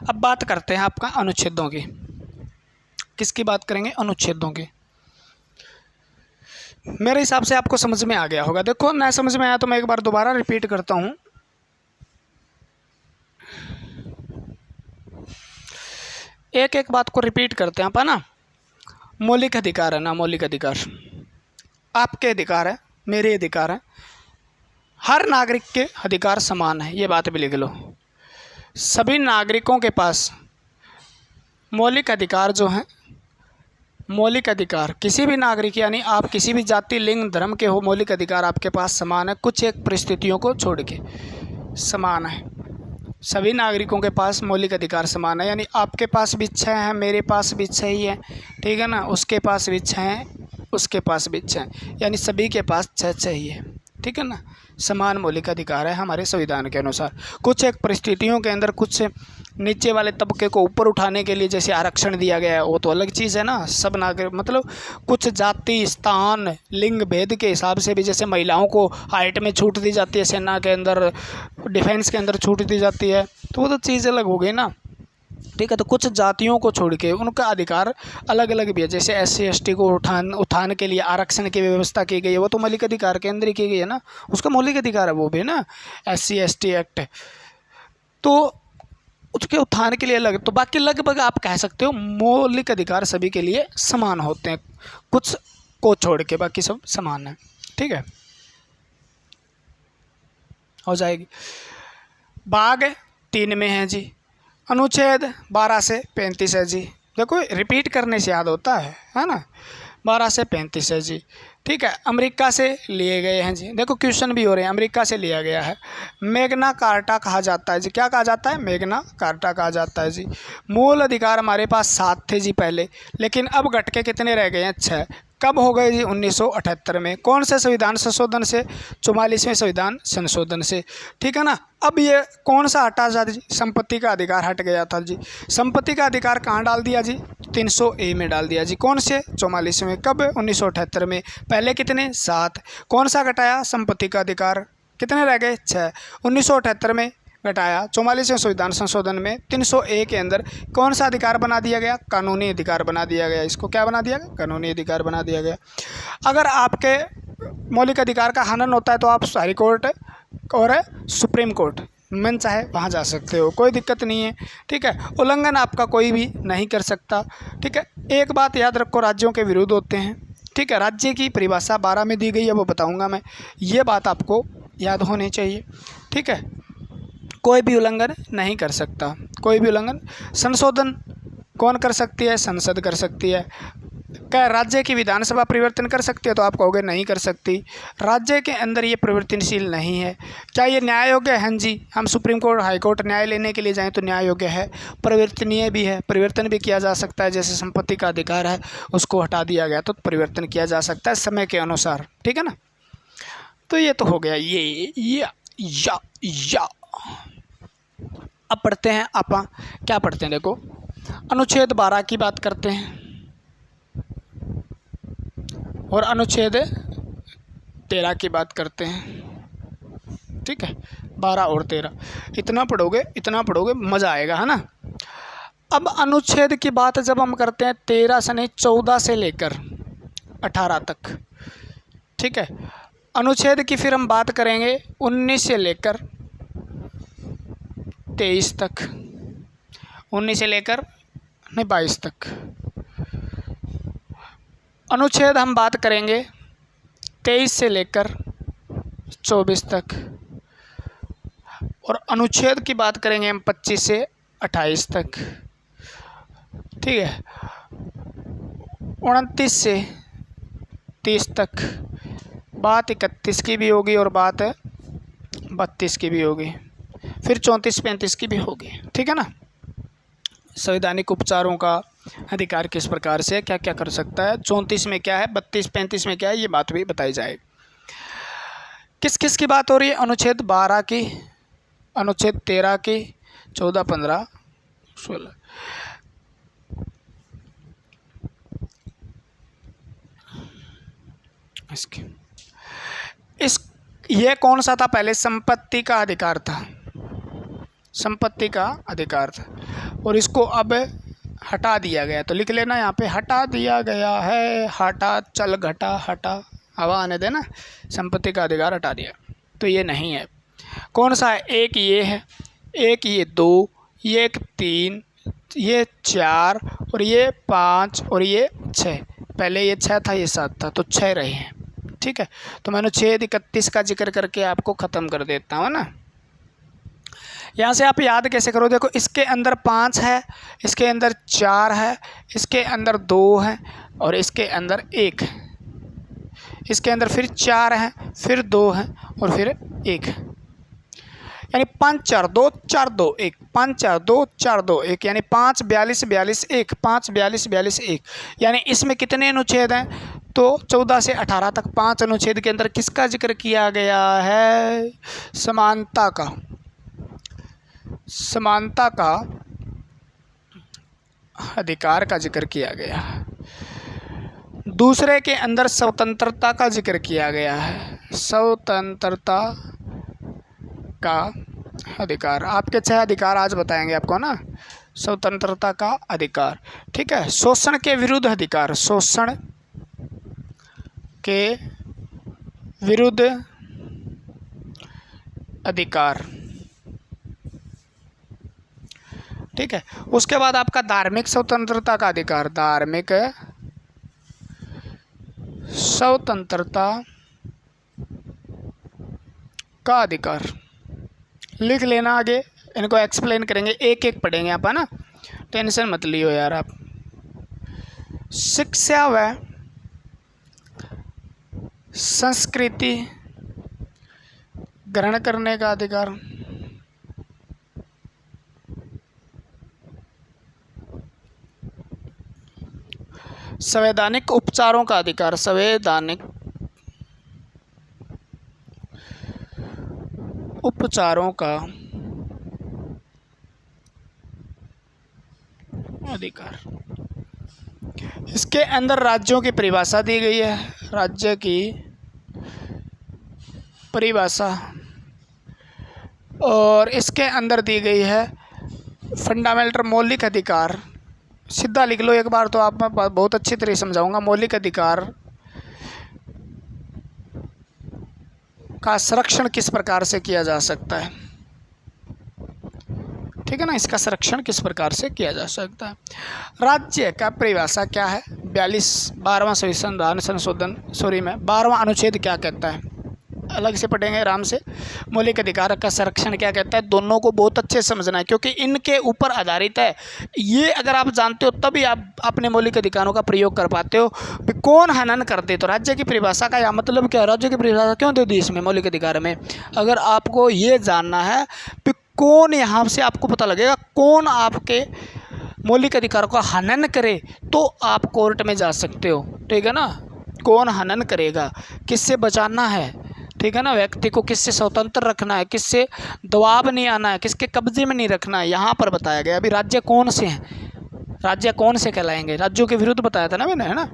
अब बात करते हैं आपका अनुच्छेदों की। किसकी बात करेंगे, अनुच्छेदों की। मेरे हिसाब से आपको समझ में आ गया होगा। देखो ना समझ में आया तो मैं एक बार दोबारा रिपीट करता हूँ। एक एक बात को रिपीट करते हैं अपन ना। मौलिक अधिकार है ना, मौलिक अधिकार आपके अधिकार है, मेरे अधिकार है, हर नागरिक के अधिकार समान है, ये बात भी लिख लो। सभी नागरिकों के पास मौलिक अधिकार जो हैं, मौलिक अधिकार किसी भी नागरिक यानी आप किसी भी जाति लिंग धर्म के हो, मौलिक अधिकार आपके पास समान है, कुछ एक परिस्थितियों को छोड़ के समान है। सभी नागरिकों के पास मौलिक अधिकार समान है, यानी आपके पास भी 6 है, मेरे पास भी 6 ही है, ठीक है ना, उसके पास भी 6 है, उसके पास भी 6 है, यानी सभी के पास 6 ही है, ठीक है ना। समान मौलिक अधिकार है हमारे संविधान के अनुसार। कुछ एक परिस्थितियों के अंदर कुछ नीचे वाले तबके को ऊपर उठाने के लिए जैसे आरक्षण दिया गया है, वो तो अलग चीज़ है ना। सब नागरिक मतलब कुछ जाति स्थान लिंग भेद के हिसाब से भी, जैसे महिलाओं को हाइट में छूट दी जाती है, सेना के अंदर डिफेंस के अंदर छूट दी जाती है, तो वो तो चीज़ अलग हो गई ना, ठीक है। तो कुछ जातियों को छोड़ के उनका अधिकार अलग अलग भी है, जैसे SC ST को उत्थान के लिए आरक्षण की व्यवस्था की गई है, वो तो मौलिक अधिकार के अंदर ही की गई है ना, उसका मौलिक अधिकार है वो भी ना, SC ST एक्ट। तो उसके उत्थान के लिए अलग, तो बाकी लगभग आप कह सकते हो मौलिक अधिकार सभी के लिए समान होते हैं, कुछ को छोड़ के बाकी सब समान है, ठीक है, हो जाएगी। भाग 3 में है जी, अनुच्छेद 12 से 35 है जी। देखो रिपीट करने से याद होता है ना। 12 से 35 है जी, ठीक है। अमेरिका से लिए गए हैं जी, देखो क्वेश्चन भी हो रहे हैं, अमेरिका से लिया गया है। मैग्ना कार्टा कहा जाता है जी, क्या कहा जाता है, मैग्ना कार्टा कहा जाता है जी। मूल अधिकार हमारे पास 7 थे जी पहले, लेकिन अब घट के कितने रह गए हैं, 6। कब हो गए जी? 1978 में। कौन से संविधान संशोधन से? 44वें संविधान संशोधन से। ठीक है ना। अब ये कौन सा हटा था जी? संपत्ति का अधिकार हट गया था जी। संपत्ति का अधिकार कहाँ डाल दिया जी? 300A में डाल दिया जी। कौन से? 44वें। कब? 1978 में। पहले कितने? 7। कौन सा घटाया? संपत्ति का अधिकार। कितने रह गए? 6। 1978 में घटाया। 44वें संविधान संशोधन में 300A के अंदर कौन सा अधिकार बना दिया गया? कानूनी अधिकार बना दिया गया। इसको क्या बना दिया गया? कानूनी अधिकार बना दिया गया। अगर आपके मौलिक अधिकार का हनन होता है तो आप हाई कोर्ट और सुप्रीम कोर्ट मन चाहे वहाँ जा सकते हो, कोई दिक्कत नहीं है। ठीक है। उल्लंघन आपका कोई भी नहीं कर सकता। ठीक है। एक बात याद रखो, राज्यों के विरुद्ध होते हैं। ठीक है। राज्य की परिभाषा 12 में दी गई है, वो बताऊंगा मैं। ये बात आपको याद होनी चाहिए। ठीक है। कोई भी उल्लंघन नहीं कर सकता, कोई भी उल्लंघन। संशोधन कौन कर सकती है? संसद कर सकती है। क्या राज्य की विधानसभा परिवर्तन कर सकती है? तो आप कहोगे नहीं कर सकती, राज्य के अंदर ये परिवर्तनशील नहीं है। क्या ये न्याय योग्य है? हाँ जी। हम सुप्रीम कोर्ट, हाई कोर्ट न्याय लेने के लिए जाएं तो न्याय योग्य है, परिवर्तनीय भी है, परिवर्तन भी किया जा सकता है। जैसे संपत्ति का अधिकार है, उसको हटा दिया गया तो परिवर्तन किया जा सकता है समय के अनुसार। ठीक है ना। तो ये तो हो गया ये या। अब पढ़ते हैं आपा, क्या पढ़ते हैं देखो, अनुच्छेद 12 की बात करते हैं और अनुच्छेद 13 की बात करते हैं। ठीक है। 12 और 13 इतना पढ़ोगे मज़ा आएगा, है ना। अब अनुच्छेद की बात जब हम करते हैं 13 से नहीं 14 से लेकर 18 तक। ठीक है। अनुच्छेद की फिर हम बात करेंगे 19 से लेकर 23 तक, 19 से लेकर नहीं 22 तक। अनुच्छेद हम बात करेंगे 23 से लेकर 24 तक और अनुच्छेद की बात करेंगे हम 25 से 28 तक। ठीक है। 29 से 30 तक। बात 31 की भी होगी और बात 32 की भी होगी, फिर 34-35 की भी होगी। ठीक है ना। संवैधानिक उपचारों का अधिकार किस प्रकार से, क्या क्या कर सकता है, 34 में क्या है, 32-35 में क्या है, ये बात भी बताई जाएगी। किस किस की बात हो रही है? अनुच्छेद 12 की, अनुच्छेद 13 की, 14, 15, 16। ये कौन सा था? पहले संपत्ति का अधिकार था, संपत्ति का अधिकार था और इसको अब हटा दिया गया। तो लिख लेना यहाँ पे, हटा दिया गया है। हटा, चल घटा, हटा, हवा आने देना। संपत्ति का अधिकार हटा दिया, तो ये नहीं है। कौन सा है? एक ये है, एक ये 2, ये 3, ये 4 और ये 5 और ये 6। पहले ये 6 था, ये 7 था, तो 6 रहे हैं। ठीक है। तो मैं अनुच्छेद 31 का जिक्र करके आपको ख़त्म कर देता हूँ ना। यहाँ से आप याद कैसे करो? देखो, इसके अंदर 5 है, इसके अंदर 4 है, इसके अंदर 2 है और इसके अंदर 1 है। इसके अंदर फिर 4 है, फिर 2 है और फिर 1 है। यानी 5 4 2 4 2 1, 5 4 2 4 2 1, यानी 5 42 42 1, 5 42 42 1। यानी इसमें कितने अनुच्छेद हैं? तो 14 से 18 तक 5 अनुच्छेद के अंदर किसका जिक्र किया गया है? समानता का, समानता का अधिकार का जिक्र किया गया है। दूसरे के अंदर स्वतंत्रता का जिक्र किया गया है, स्वतंत्रता का अधिकार। आपके 6 अधिकार आज बताएंगे आपको ना। स्वतंत्रता का अधिकार। ठीक है। शोषण के विरुद्ध अधिकार, शोषण के विरुद्ध अधिकार। ठीक है। उसके बाद आपका धार्मिक स्वतंत्रता का अधिकार, धार्मिक स्वतंत्रता का अधिकार। लिख लेना आगे, इनको एक्सप्लेन करेंगे, एक एक पढ़ेंगे आप, है ना। टेंशन मत लियो यार आप। शिक्षा व संस्कृति ग्रहण करने का अधिकार। संवैधानिक उपचारों का अधिकार, संवैधानिक उपचारों का अधिकार। इसके अंदर राज्यों की परिभाषा दी गई है, राज्य की परिभाषा, और इसके अंदर दी गई है फंडामेंटल मौलिक अधिकार। सीधा लिख लो एक बार तो आप मैं बहुत अच्छी तरह समझाऊंगा। मौलिक अधिकार का संरक्षण किस प्रकार से किया जा सकता है, ठीक है ना, इसका संरक्षण किस प्रकार से किया जा सकता है। राज्य का परिभाषा क्या है, 12वां संविधान संशोधन 12वां अनुच्छेद क्या कहता है, अलग से पढ़ेंगे आराम से। मौलिक अधिकार का संरक्षण क्या कहता है, दोनों को बहुत अच्छे से समझना है क्योंकि इनके ऊपर आधारित है। ये अगर आप जानते हो तभी आप अपने मौलिक अधिकारों का प्रयोग कर पाते हो। कौन हनन करते, तो राज्य की परिभाषा का या मतलब क्या, राज्य की परिभाषा क्यों दे दी इसमें मौलिक अधिकार में, अगर आपको ये जानना है कि कौन, यहाँ से आपको पता लगेगा कौन आपके मौलिक अधिकारों का हनन करे तो आप कोर्ट में जा सकते हो, ठीक है ना। कौन हनन करेगा, किससे बचाना है, ठीक है ना, व्यक्ति को किससे स्वतंत्र रखना है, किससे दबाव नहीं आना है, किसके कब्जे में नहीं रखना है, यहाँ पर बताया गया। अभी राज्य कौन से हैं, राज्य कौन से कहलाएंगे, राज्यों के विरुद्ध बताया था ना मैंने, है ना।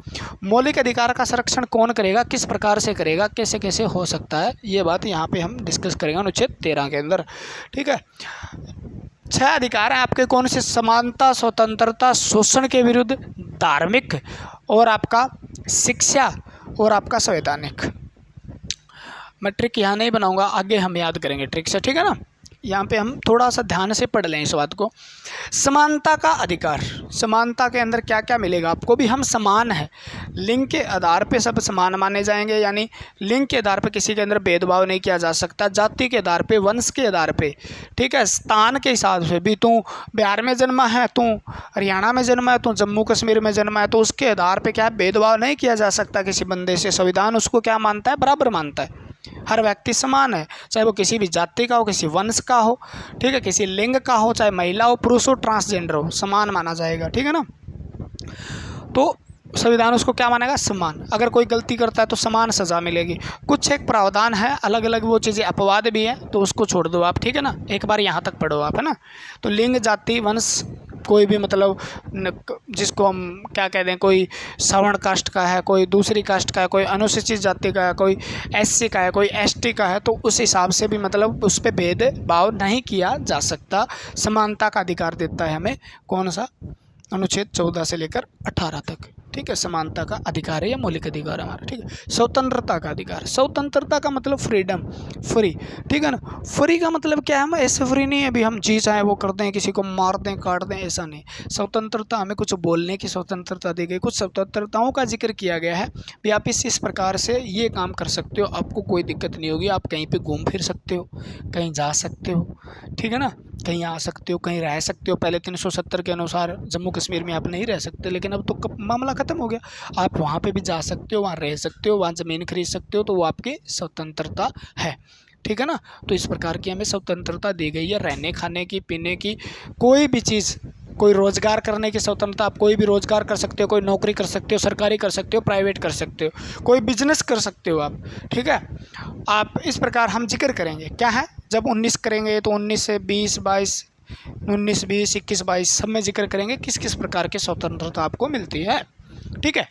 मौलिक अधिकार का संरक्षण कौन करेगा, किस प्रकार से करेगा, कैसे कैसे हो सकता है, ये बात यहाँ पे हम डिस्कस करेंगे अनुच्छेद 13 के अंदर, ठीक है। 6 अधिकार हैं आपके कौन से, समानता, स्वतंत्रता, शोषण के विरुद्ध, धार्मिक, और आपका शिक्षा, और आपका संवैधानिक। मैं ट्रिक यहाँ नहीं बनाऊंगा, आगे हम याद करेंगे ट्रिक से, ठीक है ना। यहाँ पे हम थोड़ा सा ध्यान से पढ़ लें इस बात को। समानता का अधिकार, समानता के अंदर क्या क्या मिलेगा आपको, भी हम समान हैं, लिंग के आधार पे सब समान माने जाएंगे, यानी लिंग के आधार पे किसी के अंदर भेदभाव नहीं किया जा सकता, जाति के आधार पे, वंश के आधार पे, ठीक है, स्थान के हिसाब से भी, तू बिहार में जन्मा है, तू हरियाणा में जन्मा है, तू जम्मू कश्मीर में जन्मा है, तो उसके आधार पर क्या है, भेदभाव नहीं किया जा सकता किसी बंदे से। संविधान उसको क्या मानता है, बराबर मानता है, हर व्यक्ति समान है, चाहे वो किसी भी जाति का हो, किसी वंश का हो, ठीक है, किसी लिंग का हो, चाहे महिला हो, पुरुष हो, ट्रांसजेंडर हो, समान माना जाएगा, ठीक है ना। तो संविधान उसको क्या मानेगा, समान। अगर कोई गलती करता है तो समान सज़ा मिलेगी। कुछ एक प्रावधान है, अलग अलग वो चीज़ें अपवाद भी हैं, तो उसको छोड़ दो आप, ठीक है ना, एक बार यहाँ तक पढ़ो आप, है ना। तो लिंग, जाति, वंश, कोई भी मतलब जिसको हम क्या कहते हैं, कोई सवर्ण कास्ट का है, कोई दूसरी कास्ट का है, कोई अनुसूचित जाति का है, कोई एससी का है, कोई एसटी का है, तो उस हिसाब से भी मतलब उस पर भेदभाव नहीं किया जा सकता। समानता का अधिकार देता है हमें कौन सा, अनुच्छेद 14 से लेकर 18 तक, ठीक है, समानता का अधिकार है, या मौलिक अधिकार हमारा, ठीक है। स्वतंत्रता का अधिकार, स्वतंत्रता का मतलब फ्रीडम, फ्री, ठीक है ना। फ्री का मतलब क्या है, हम ऐसे फ्री नहीं है अभी हम जी चाहे वो करते हैं, किसी को मार दें, काट दें, ऐसा नहीं। स्वतंत्रता, हमें कुछ बोलने की स्वतंत्रता दी गई, कुछ स्वतंत्रताओं का जिक्र किया गया है भी आप इस प्रकार से ये काम कर सकते हो, आपको कोई दिक्कत नहीं होगी, आप कहीं पर घूम फिर सकते हो, कहीं जा सकते हो, ठीक है ना, कहीं आ सकते हो, कहीं रह सकते हो। पहले 370 के अनुसार जम्मू कश्मीर में आप नहीं रह सकते, लेकिन अब तो मामला ख़त्म हो गया, आप वहाँ पे भी जा सकते हो, वहाँ रह सकते हो, वहाँ ज़मीन खरीद सकते हो, तो वो आपकी स्वतंत्रता है, ठीक है ना। तो इस प्रकार की हमें स्वतंत्रता दी गई है, रहने खाने की, पीने की, कोई भी चीज़, कोई रोज़गार करने की स्वतंत्रता, आप कोई भी रोज़गार कर सकते हो, कोई नौकरी कर सकते हो, सरकारी कर सकते हो, प्राइवेट कर सकते हो, कोई बिजनेस कर सकते हो आप, ठीक है। आप इस प्रकार हम जिक्र करेंगे क्या है, जब 19 करेंगे तो 19 से 20, 22, 19, 20, 21, 22 सब में जिक्र करेंगे किस किस प्रकार की स्वतंत्रता आपको मिलती है, ठीक है।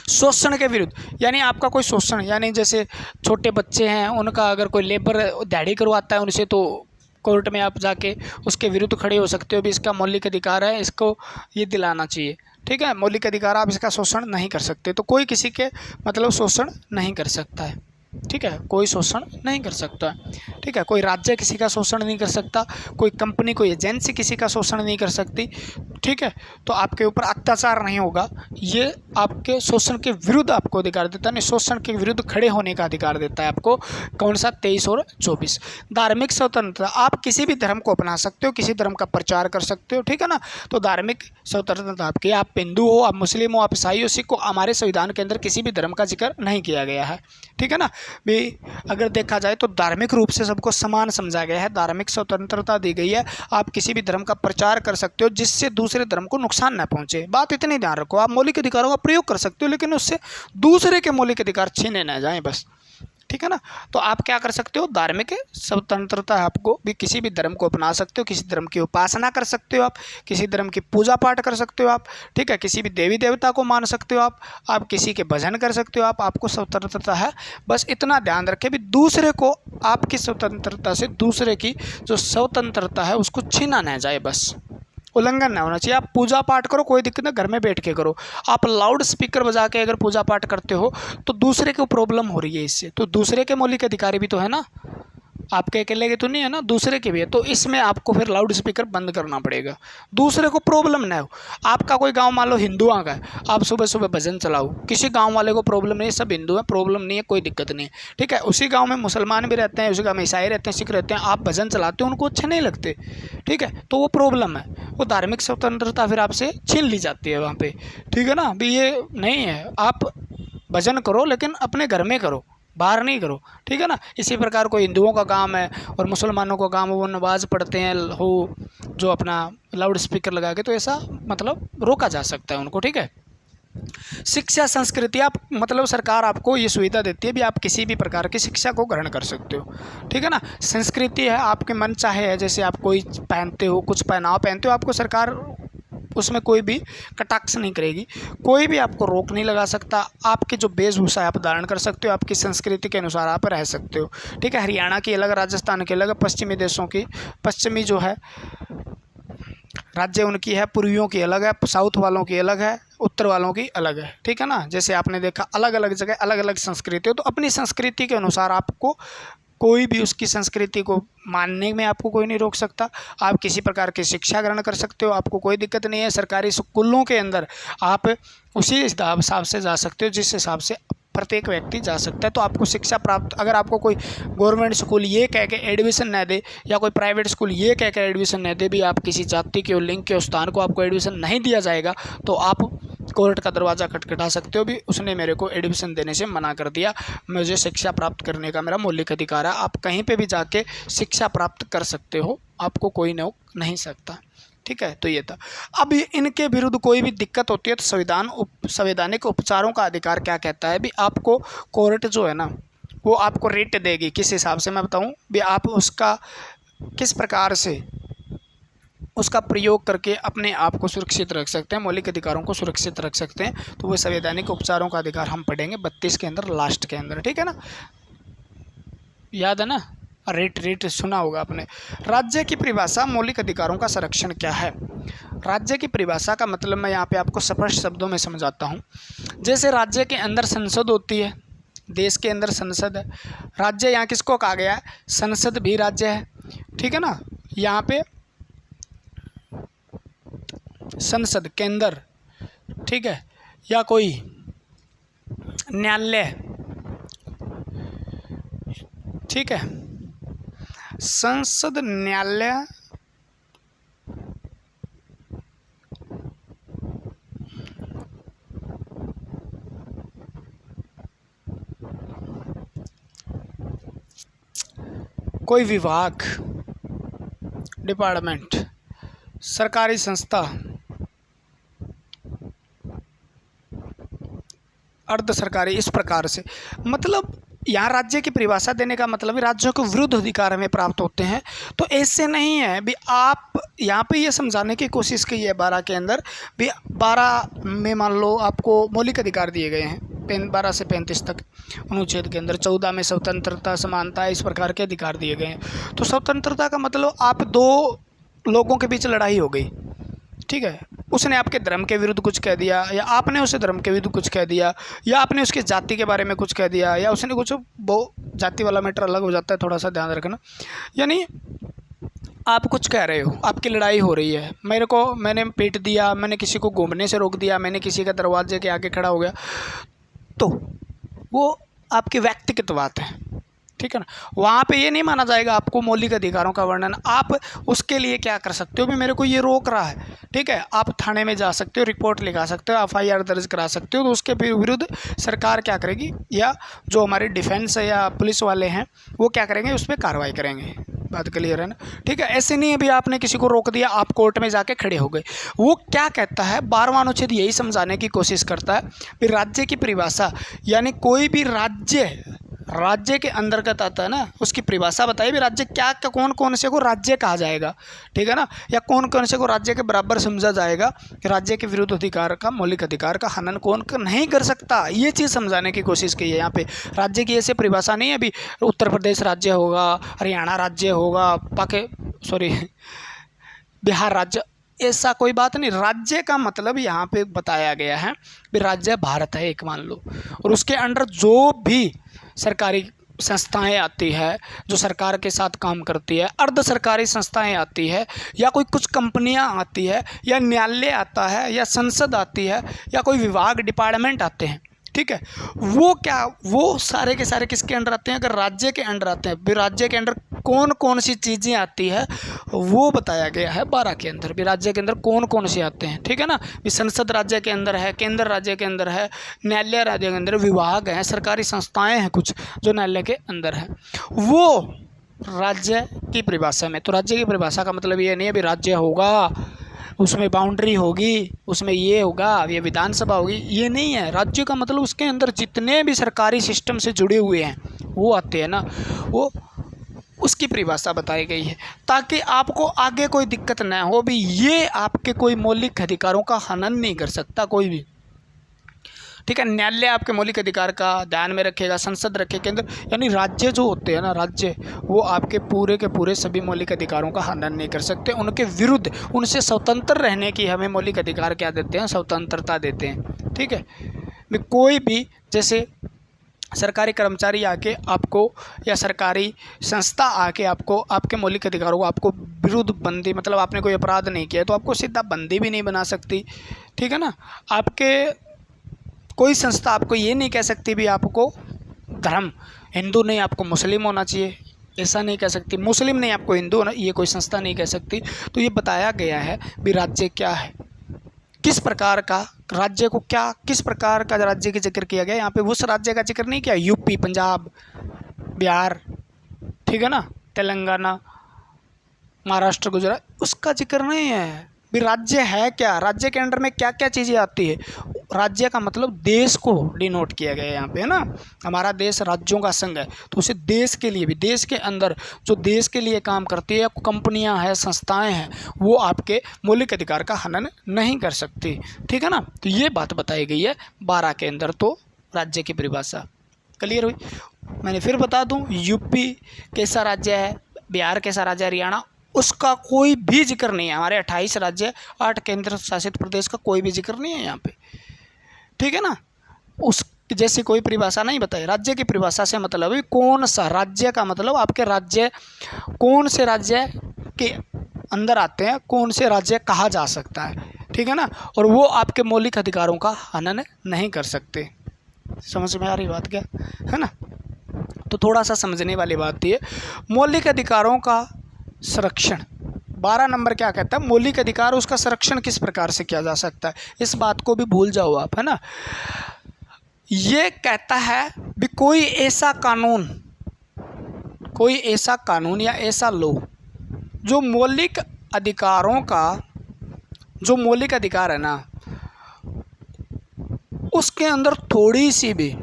शोषण के विरुद्ध, यानी आपका कोई शोषण, यानी जैसे छोटे बच्चे हैं उनका अगर कोई लेबर दिहाड़ी करवाता है उनसे, तो कोर्ट में आप जाके उसके विरुद्ध खड़े हो सकते हो, भी इसका मौलिक अधिकार है, इसको ये दिलाना चाहिए, ठीक है। मौलिक अधिकार, आप इसका शोषण नहीं कर सकते, तो कोई किसी के मतलब शोषण नहीं कर सकता है, ठीक है, कोई शोषण नहीं कर सकता, ठीक है। कोई राज्य किसी का शोषण नहीं कर सकता, कोई कंपनी, कोई एजेंसी किसी का शोषण नहीं कर सकती, ठीक है। तो आपके ऊपर अत्याचार नहीं होगा, ये आपके शोषण के विरुद्ध आपको अधिकार देता है, शोषण के विरुद्ध खड़े होने का अधिकार देता है आपको, कौन सा, 23 और 24। धार्मिक स्वतंत्रता, आप किसी भी धर्म को अपना सकते हो, किसी धर्म का प्रचार कर सकते हो, ठीक है ना। तो धार्मिक स्वतंत्रता आपकी, आप हिंदू हो, आप मुस्लिम हो, आप ईसाई हो, सिख हो, हमारे संविधान के अंदर किसी भी धर्म का जिक्र नहीं किया गया है, ठीक है ना। भी अगर देखा जाए तो धार्मिक रूप से सबको समान समझा गया है, धार्मिक स्वतंत्रता दी गई है। आप किसी भी धर्म का प्रचार कर सकते हो जिससे दूसरे धर्म को नुकसान ना पहुंचे। बात इतनी ध्यान रखो, आप मौलिक अधिकारों का प्रयोग कर सकते हो लेकिन उससे दूसरे के मौलिक अधिकार छीने ना जाएं बस, ठीक है ना। तो आप क्या कर सकते हो, धार्मिक स्वतंत्रता है, आपको भी किसी भी धर्म को अपना सकते हो, किसी धर्म की उपासना कर सकते हो, आप किसी धर्म की पूजा पाठ कर सकते हो आप, ठीक है, किसी भी देवी देवता को मान सकते हो आप किसी के भजन कर सकते हो आपको स्वतंत्रता है। बस इतना ध्यान रखें भी दूसरे को आपकी स्वतंत्रता से दूसरे की जो स्वतंत्रता है उसको छीना ना जाए, बस उल्लंघन ना होना चाहिए। आप पूजा पाठ करो, कोई दिक्कत नहीं, घर में बैठ के करो। आप लाउड स्पीकर बजा के अगर पूजा पाठ करते हो तो दूसरे को प्रॉब्लम हो रही है इससे, तो दूसरे के मौलिक अधिकारी भी तो है ना, आपके अकेले के तो नहीं है ना, दूसरे के भी है। तो इसमें आपको फिर लाउड स्पीकर बंद करना पड़ेगा, दूसरे को प्रॉब्लम ना हो। आपका कोई गांव मान लो हिंदुओं का है, आप सुबह सुबह भजन चलाओ, किसी गांव वाले को प्रॉब्लम नहीं है, सब हिंदू हैं, प्रॉब्लम नहीं है, कोई दिक्कत नहीं है, ठीक है। उसी गांव में मुसलमान भी रहते हैं, उसी गांव में ईसाई रहते हैं, सिख रहते हैं, आप भजन चलाते हो, उनको अच्छे नहीं लगते, ठीक है, तो वो प्रॉब्लम है, वो धार्मिक स्वतंत्रता फिर आपसे छीन ली जाती है वहाँ पर, ठीक है ना। भी ये नहीं है, आप भजन करो लेकिन अपने घर में करो, बाहर नहीं करो, ठीक है ना। इसी प्रकार कोई हिंदुओं का काम है और मुसलमानों का काम है, वो नमाज पढ़ते हैं हो जो अपना लाउड स्पीकर लगा के, तो ऐसा मतलब रोका जा सकता है उनको, ठीक है। शिक्षा संस्कृति, आप मतलब सरकार आपको ये सुविधा देती है भी आप किसी भी प्रकार की शिक्षा को ग्रहण कर सकते हो, ठीक है ना। संस्कृति है, आपके मन चाहे है, जैसे आप कोई पहनते हो, कुछ पहनाव पहनते हो, आपको सरकार उसमें कोई भी कटाक्ष नहीं करेगी, कोई भी आपको रोक नहीं लगा सकता। आपके जो वेशभूषा है आप धारण कर सकते हो, आपकी संस्कृति के अनुसार आप रह सकते हो, ठीक है। हरियाणा की अलग, राजस्थान की अलग, पश्चिमी देशों की, पश्चिमी जो है राज्य उनकी है, पूर्वियों की अलग है, साउथ वालों की अलग है, उत्तर वालों की अलग है, ठीक है ना। जैसे आपने देखा अलग अलग जगह अलग अलग संस्कृति हो, तो अपनी संस्कृति के अनुसार आपको कोई भी उसकी संस्कृति को मानने में आपको कोई नहीं रोक सकता। आप किसी प्रकार की शिक्षा ग्रहण कर सकते हो, आपको कोई दिक्कत नहीं है। सरकारी स्कूलों के अंदर आप उसी हिसाब से जा सकते हो जिस हिसाब से प्रत्येक व्यक्ति जा सकता है। तो आपको शिक्षा प्राप्त, अगर आपको कोई गवर्नमेंट स्कूल ये कह के एडमिशन न दे या कोई प्राइवेट स्कूल ये कह के एडमिशन न दे भी आप किसी जाति के और लिंग के स्थान को आपको एडमिशन नहीं दिया जाएगा, तो आप कोर्ट का दरवाज़ा खटखटा सकते हो भी उसने मेरे को एडमिशन देने से मना कर दिया, मुझे शिक्षा प्राप्त करने का मेरा मौलिक अधिकार है। आप कहीं पे भी जाके शिक्षा प्राप्त कर सकते हो, आपको कोई रोक नहीं सकता, ठीक है। तो ये था। अब इनके विरुद्ध कोई भी दिक्कत होती है तो संवैधानिक उपचारों का अधिकार क्या कहता है भी आपको कोर्ट जो है ना वो आपको रेट देगी, किस हिसाब से मैं बताऊं भी आप उसका किस प्रकार से उसका प्रयोग करके अपने आप को सुरक्षित रख सकते हैं, मौलिक अधिकारों को सुरक्षित रख सकते हैं। तो वो संवैधानिक उपचारों का अधिकार हम पढ़ेंगे 32 के अंदर, लास्ट के अंदर, ठीक है ना, याद है ना। रेट सुना होगा आपने। राज्य की परिभाषा मौलिक अधिकारों का संरक्षण क्या है। राज्य की परिभाषा का मतलब मैं यहाँ पे आपको स्पष्ट शब्दों में समझाता हूँ। जैसे राज्य के अंदर संसद होती है, देश के अंदर संसद है, राज्य यहाँ किसको कहा गया है, संसद भी राज्य है, ठीक है ना। यहाँ पे संसद के अंदर, ठीक है, या कोई न्यायालय, ठीक है, संसद, न्यायालय, कोई विभाग, डिपार्टमेंट, सरकारी संस्था, अर्ध सरकारी, इस प्रकार से। मतलब यहाँ राज्य की परिभाषा देने का मतलब है राज्यों को विरुद्ध अधिकार हमें प्राप्त होते हैं। तो ऐसे नहीं है भी आप यहाँ पे ये समझाने की कोशिश की है 12 के अंदर भी 12 में मान लो आपको मौलिक अधिकार दिए गए हैं 12 से 35 तक अनुच्छेद के अंदर, 14 में स्वतंत्रता, समानता, इस प्रकार के अधिकार दिए गए हैं। तो स्वतंत्रता का मतलब आप दो लोगों के बीच लड़ाई हो गई, ठीक है, उसने आपके धर्म के विरुद्ध कुछ कह दिया या आपने उसे धर्म के विरुद्ध कुछ कह दिया या आपने उसकी जाति के बारे में कुछ कह दिया या उसने कुछ, वो जाति वाला मैटर अलग हो जाता है, थोड़ा सा ध्यान रखना। यानी आप कुछ कह रहे हो, आपकी लड़ाई हो रही है, मैंने पीट दिया, मैंने किसी को घूमने से रोक दिया, मैंने किसी का दरवाजे के आगे खड़ा हो गया, तो वो आपकी व्यक्तिगत बात है, ठीक है ना। वहाँ पे ये नहीं माना जाएगा आपको मौलिक अधिकारों का वर्णन। आप उसके लिए क्या कर सकते हो, भी मेरे को ये रोक रहा है, ठीक है, आप थाने में जा सकते हो, रिपोर्ट लिखा सकते हो, FIR दर्ज करा सकते हो। तो उसके विरुद्ध सरकार क्या करेगी, या जो हमारे डिफेंस है या पुलिस वाले हैं वो क्या करेंगे, उस पर कार्रवाई करेंगे। बात क्लियर है ना, ठीक है। ऐसे नहीं है भी आपने किसी को रोक दिया, आप कोर्ट में जाके खड़े हो गए। वो क्या कहता है, 12वां अनुच्छेद यही समझाने की कोशिश करता है कि राज्य की परिभाषा, यानी कोई भी राज्य के अंतर्गत आता है ना, उसकी परिभाषा बताइए भी राज्य क्या कौन कौन से को राज्य कहा जाएगा, ठीक है ना, या कौन कौन से को राज्य के बराबर समझा जाएगा। राज्य के विरुद्ध अधिकार का, मौलिक अधिकार का हनन कौन नहीं कर सकता, ये चीज़ समझाने की कोशिश की है यहाँ पे। राज्य की ऐसे परिभाषा नहीं है अभी उत्तर प्रदेश राज्य होगा, हरियाणा राज्य होगा, बिहार राज्य, ऐसा कोई बात नहीं। राज्य का मतलब यहाँ पे बताया गया है भी राज्य भारत है एक मान लो, और उसके अंडर जो भी सरकारी संस्थाएं आती है, जो सरकार के साथ काम करती है, अर्ध सरकारी संस्थाएं आती है, या कोई कुछ कंपनियां आती है, या न्यायालय आता है, या संसद आती है, या कोई विभाग डिपार्टमेंट आते हैं, ठीक है। वो सारे के सारे किसके अंडर आते हैं, अगर राज्य के अंडर आते हैं। भी राज्य के अंडर कौन कौन सी चीज़ें आती है वो बताया गया है 12 के अंदर, भी राज्य के अंदर कौन कौन से आते हैं, ठीक है ना। भी संसद राज्य के अंदर है, केंद्र राज्य के अंदर है, न्यायालय राज्य के अंदर, विभाग हैं, सरकारी संस्थाएं हैं कुछ जो न्यायालय के अंदर है, वो राज्य की परिभाषा में। तो राज्य की परिभाषा का मतलब ये नहीं है भी राज्य होगा, उसमें बाउंड्री होगी, उसमें ये होगा, ये विधानसभा होगी, ये नहीं है। राज्य का मतलब उसके अंदर जितने भी सरकारी सिस्टम से जुड़े हुए हैं वो आते हैं ना, वो उसकी परिभाषा बताई गई है, ताकि आपको आगे कोई दिक्कत न हो भी ये आपके कोई मौलिक अधिकारों का हनन नहीं कर सकता कोई भी, ठीक है। न्यायालय आपके मौलिक अधिकार का ध्यान में रखेगा, संसद रखे केंद्र, यानी राज्य जो होते हैं ना, राज्य वो आपके पूरे के पूरे सभी मौलिक अधिकारों का हनन नहीं कर सकते। उनके विरुद्ध, उनसे स्वतंत्र रहने की हमें मौलिक अधिकार क्या देते हैं, स्वतंत्रता देते हैं, ठीक है। कोई भी जैसे सरकारी कर्मचारी आके आपको, या सरकारी संस्था आके आपको, आपके मौलिक अधिकारों को आपको विरुद्ध बंदी, मतलब आपने कोई अपराध नहीं किया तो आपको सीधा बंदी भी नहीं बना सकती, ठीक है ना। आपके कोई संस्था आपको ये नहीं कह सकती भी आपको धर्म हिंदू नहीं आपको मुस्लिम होना चाहिए, ऐसा नहीं कह सकती। मुस्लिम नहीं आपको हिंदू होना, ये कोई संस्था नहीं कह सकती। तो ये बताया गया है भी राज्य क्या है, किस प्रकार का राज्य को, क्या किस प्रकार का राज्य का जिक्र किया गया। यहाँ पे उस राज्य का जिक्र नहीं किया, यूपी, पंजाब, बिहार, ठीक है ना, तेलंगाना, महाराष्ट्र, गुजरात, उसका जिक्र नहीं है। भी राज्य है क्या, राज्य के अंडर में क्या क्या चीज़ें आती है। राज्य का मतलब देश को डिनोट किया गया है यहाँ पे, है ना। हमारा देश राज्यों का संघ है, तो उसे देश के लिए भी, देश के अंदर जो देश के लिए काम करती है, कंपनियां हैं, संस्थाएं हैं, वो आपके मौलिक अधिकार का हनन नहीं कर सकती, ठीक है ना। तो ये बात बताई गई है 12 के अंदर। तो राज्य की परिभाषा क्लियर हुई। मैंने फिर बता दूँ, यूपी कैसा राज्य है, बिहार कैसा राज्य है, हरियाणा, उसका कोई भी जिक्र नहीं है। हमारे 28 राज्य, 8 केंद्र शासित प्रदेश का कोई भी जिक्र नहीं है यहाँ पे, ठीक है ना। उस जैसी कोई परिभाषा नहीं बताई। राज्य की परिभाषा से मतलब है कौन सा राज्य का मतलब आपके राज्य कौन से राज्य के अंदर आते हैं, कौन से राज्य कहा जा सकता है, ठीक है ना। और वो आपके मौलिक अधिकारों का हनन नहीं कर सकते। समझ में आ रही बात क्या है ना। तो थोड़ा सा समझने वाली बात ये, मौलिक अधिकारों का संरक्षण 12 नंबर क्या कहता है, मौलिक अधिकार उसका संरक्षण किस प्रकार से किया जा सकता है। इस बात को भी भूल जाओ आप, है ना। ये कहता है भी कोई ऐसा कानून या ऐसा लॉ जो मौलिक अधिकारों का, जो मौलिक अधिकार है ना, उसके अंदर थोड़ी सी भी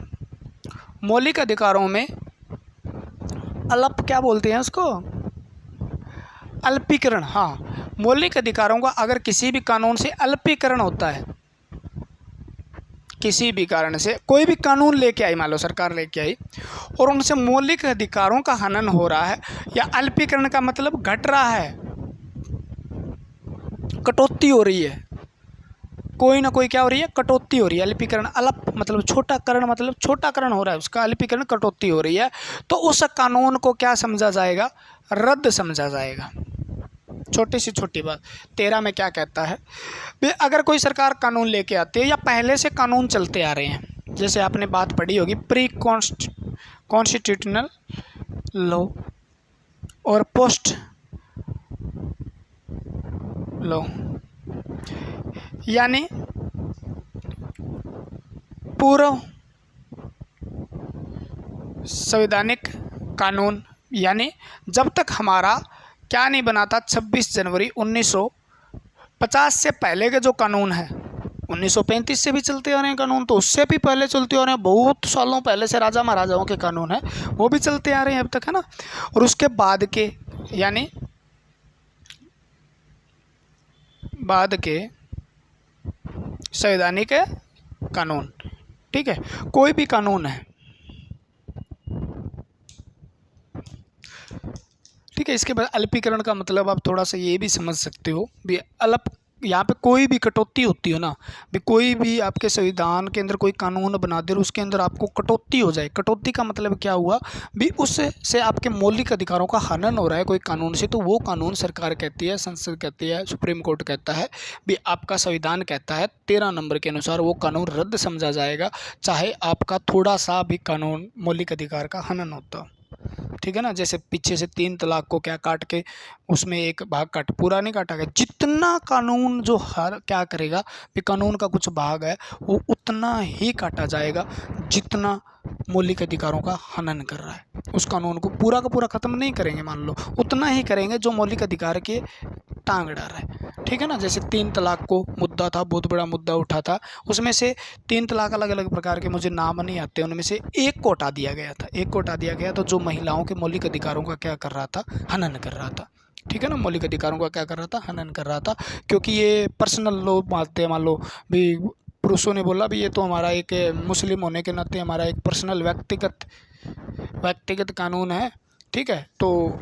मौलिक अधिकारों में क्या बोलते हैं उसको, अल्पीकरण। हाँ, मौलिक अधिकारों का अगर किसी भी कानून से अल्पीकरण होता है, किसी भी कारण से कोई भी कानून लेके आई, मान लो सरकार लेके आई, और उनसे मौलिक अधिकारों का हनन हो रहा है, या अल्पीकरण का मतलब घट रहा है, कटौती हो रही है, कोई ना कोई क्या हो रही है, कटौती हो रही है। अल्पीकरण, अल्प मतलब छोटा करण, मतलब छोटा करण हो रहा है उसका, अल्पीकरण कटौती हो रही है, तो उस कानून को क्या समझा जाएगा, रद्द समझा जाएगा। छोटी सी छोटी बात 13 में क्या कहता है, अगर कोई सरकार कानून लेके आती है, या पहले से कानून चलते आ रहे हैं, जैसे आपने बात पढ़ी होगी प्री कॉन्स्टिट्यूशनल लॉ और पोस्ट लॉ, यानी पूर्व संवैधानिक कानून, यानी जब तक हमारा क्या नहीं बना था 26 जनवरी 1950 से पहले के जो कानून है, 1935 से भी चलते आ रहे हैं कानून, तो उससे भी पहले चलते आ रहे हैं, बहुत सालों पहले से राजा महाराजाओं के कानून है वो भी चलते आ रहे हैं अब तक, है ना। और उसके बाद के यानी बाद के संवैधानिक कानून, ठीक है। कोई भी कानून है, ठीक है। इसके बाद अल्पीकरण का मतलब आप थोड़ा सा ये भी समझ सकते हो भी, अल्प यहाँ पे कोई भी कटौती होती हो ना भी, कोई भी आपके संविधान के अंदर कोई कानून बना दे और उसके अंदर आपको कटौती हो जाए, कटौती का मतलब क्या हुआ भी, उससे आपके मौलिक अधिकारों का हनन हो रहा है कोई कानून से, तो वो कानून सरकार कहती है, संसद कहती है, सुप्रीम कोर्ट कहता है भी, आपका संविधान कहता है 13 नंबर के अनुसार वो कानून रद्द समझा जाएगा, चाहे आपका थोड़ा सा भी कानून मौलिक अधिकार का हनन होता, ठीक है ना। जैसे पीछे से 3 तलाक को क्या काट के उसमें एक भाग काट, पूरा नहीं काटा गया, जितना कानून जो हर क्या करेगा भी, कानून का कुछ भाग है वो उतना ही काटा जाएगा जितना मौलिक अधिकारों का हनन कर रहा है। उस कानून को पूरा का पूरा ख़त्म नहीं करेंगे, मान लो उतना ही करेंगे जो मौलिक अधिकार के टांग अड़ा रहा है, ठीक है ना। जैसे 3 तलाक को मुद्दा था, बहुत बड़ा मुद्दा उठा था, उसमें से 3 तलाक अलग अलग प्रकार के मुझे नाम नहीं आते, उनमें से एक को हटा दिया गया था, एक को हटा दिया गया तो जो महिलाओं के मौलिक अधिकारों का क्या कर रहा था, हनन कर रहा था, ठीक है ना। मौलिक अधिकारों का क्या कर रहा था, हनन कर रहा था, क्योंकि ये पर्सनल लॉ मानते हैं, मान लो भी पुरुषों ने बोला भी ये तो हमारा एक मुस्लिम होने के नाते हमारा एक पर्सनल व्यक्तिगत कानून है, ठीक है, तो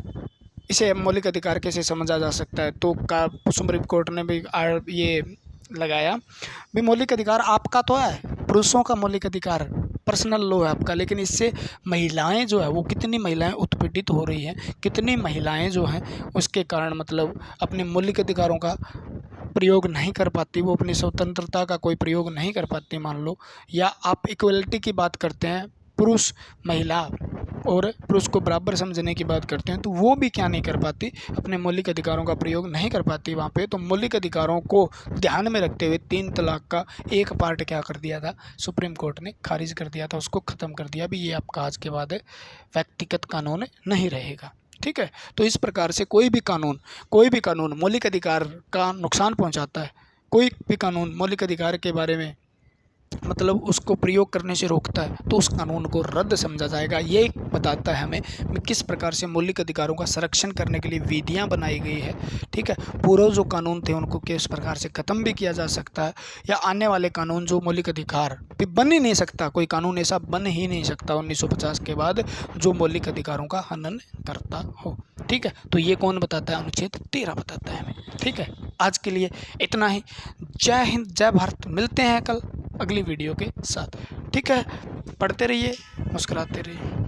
इसे मौलिक अधिकार कैसे समझा जा सकता है। तो सुप्रीम कोर्ट ने भी ये लगाया भी, मौलिक अधिकार आपका तो है, पुरुषों का मौलिक अधिकार पर्सनल लॉ है आपका, लेकिन इससे महिलाएं जो है वो, कितनी महिलाएं उत्पीड़ित हो रही हैं, कितनी महिलाएं जो हैं उसके कारण मतलब अपने मौलिक अधिकारों का प्रयोग नहीं कर पाती, वो अपनी स्वतंत्रता का कोई प्रयोग नहीं कर पाती, मान लो। या आप इक्वलिटी की बात करते हैं, पुरुष महिला और पुरुष को बराबर समझने की बात करते हैं, तो वो भी क्या नहीं कर पाती, अपने मौलिक अधिकारों का प्रयोग नहीं कर पाती वहाँ पे। तो मौलिक अधिकारों को ध्यान में रखते हुए 3 तलाक का एक पार्ट क्या कर दिया था, सुप्रीम कोर्ट ने खारिज कर दिया था, उसको ख़त्म कर दिया भी, ये आपका आज के बाद व्यक्तिगत कानून नहीं रहेगा, ठीक है। तो इस प्रकार से कोई भी कानून मौलिक अधिकार का नुकसान पहुंचाता है, कोई भी कानून मौलिक अधिकार के बारे में मतलब उसको प्रयोग करने से रोकता है, तो उस कानून को रद्द समझा जाएगा। ये बताता है हमें किस प्रकार से मौलिक अधिकारों का संरक्षण करने के लिए विधियां बनाई गई है, ठीक है। पूर्व जो कानून थे उनको किस प्रकार से ख़त्म भी किया जा सकता है, या आने वाले कानून जो मौलिक अधिकार भी बन ही नहीं सकता, कोई कानून ऐसा बन ही नहीं सकता 1950 के बाद जो मौलिक अधिकारों का हनन करता हो, ठीक है। तो ये कौन बताता है, अनुच्छेद 13 बताता है हमें, ठीक है। आज के लिए इतना ही। जय हिंद, जय भारत। मिलते हैं कल अगली वीडियो के साथ, ठीक है। पढ़ते रहिए, मुस्कुराते रहिए।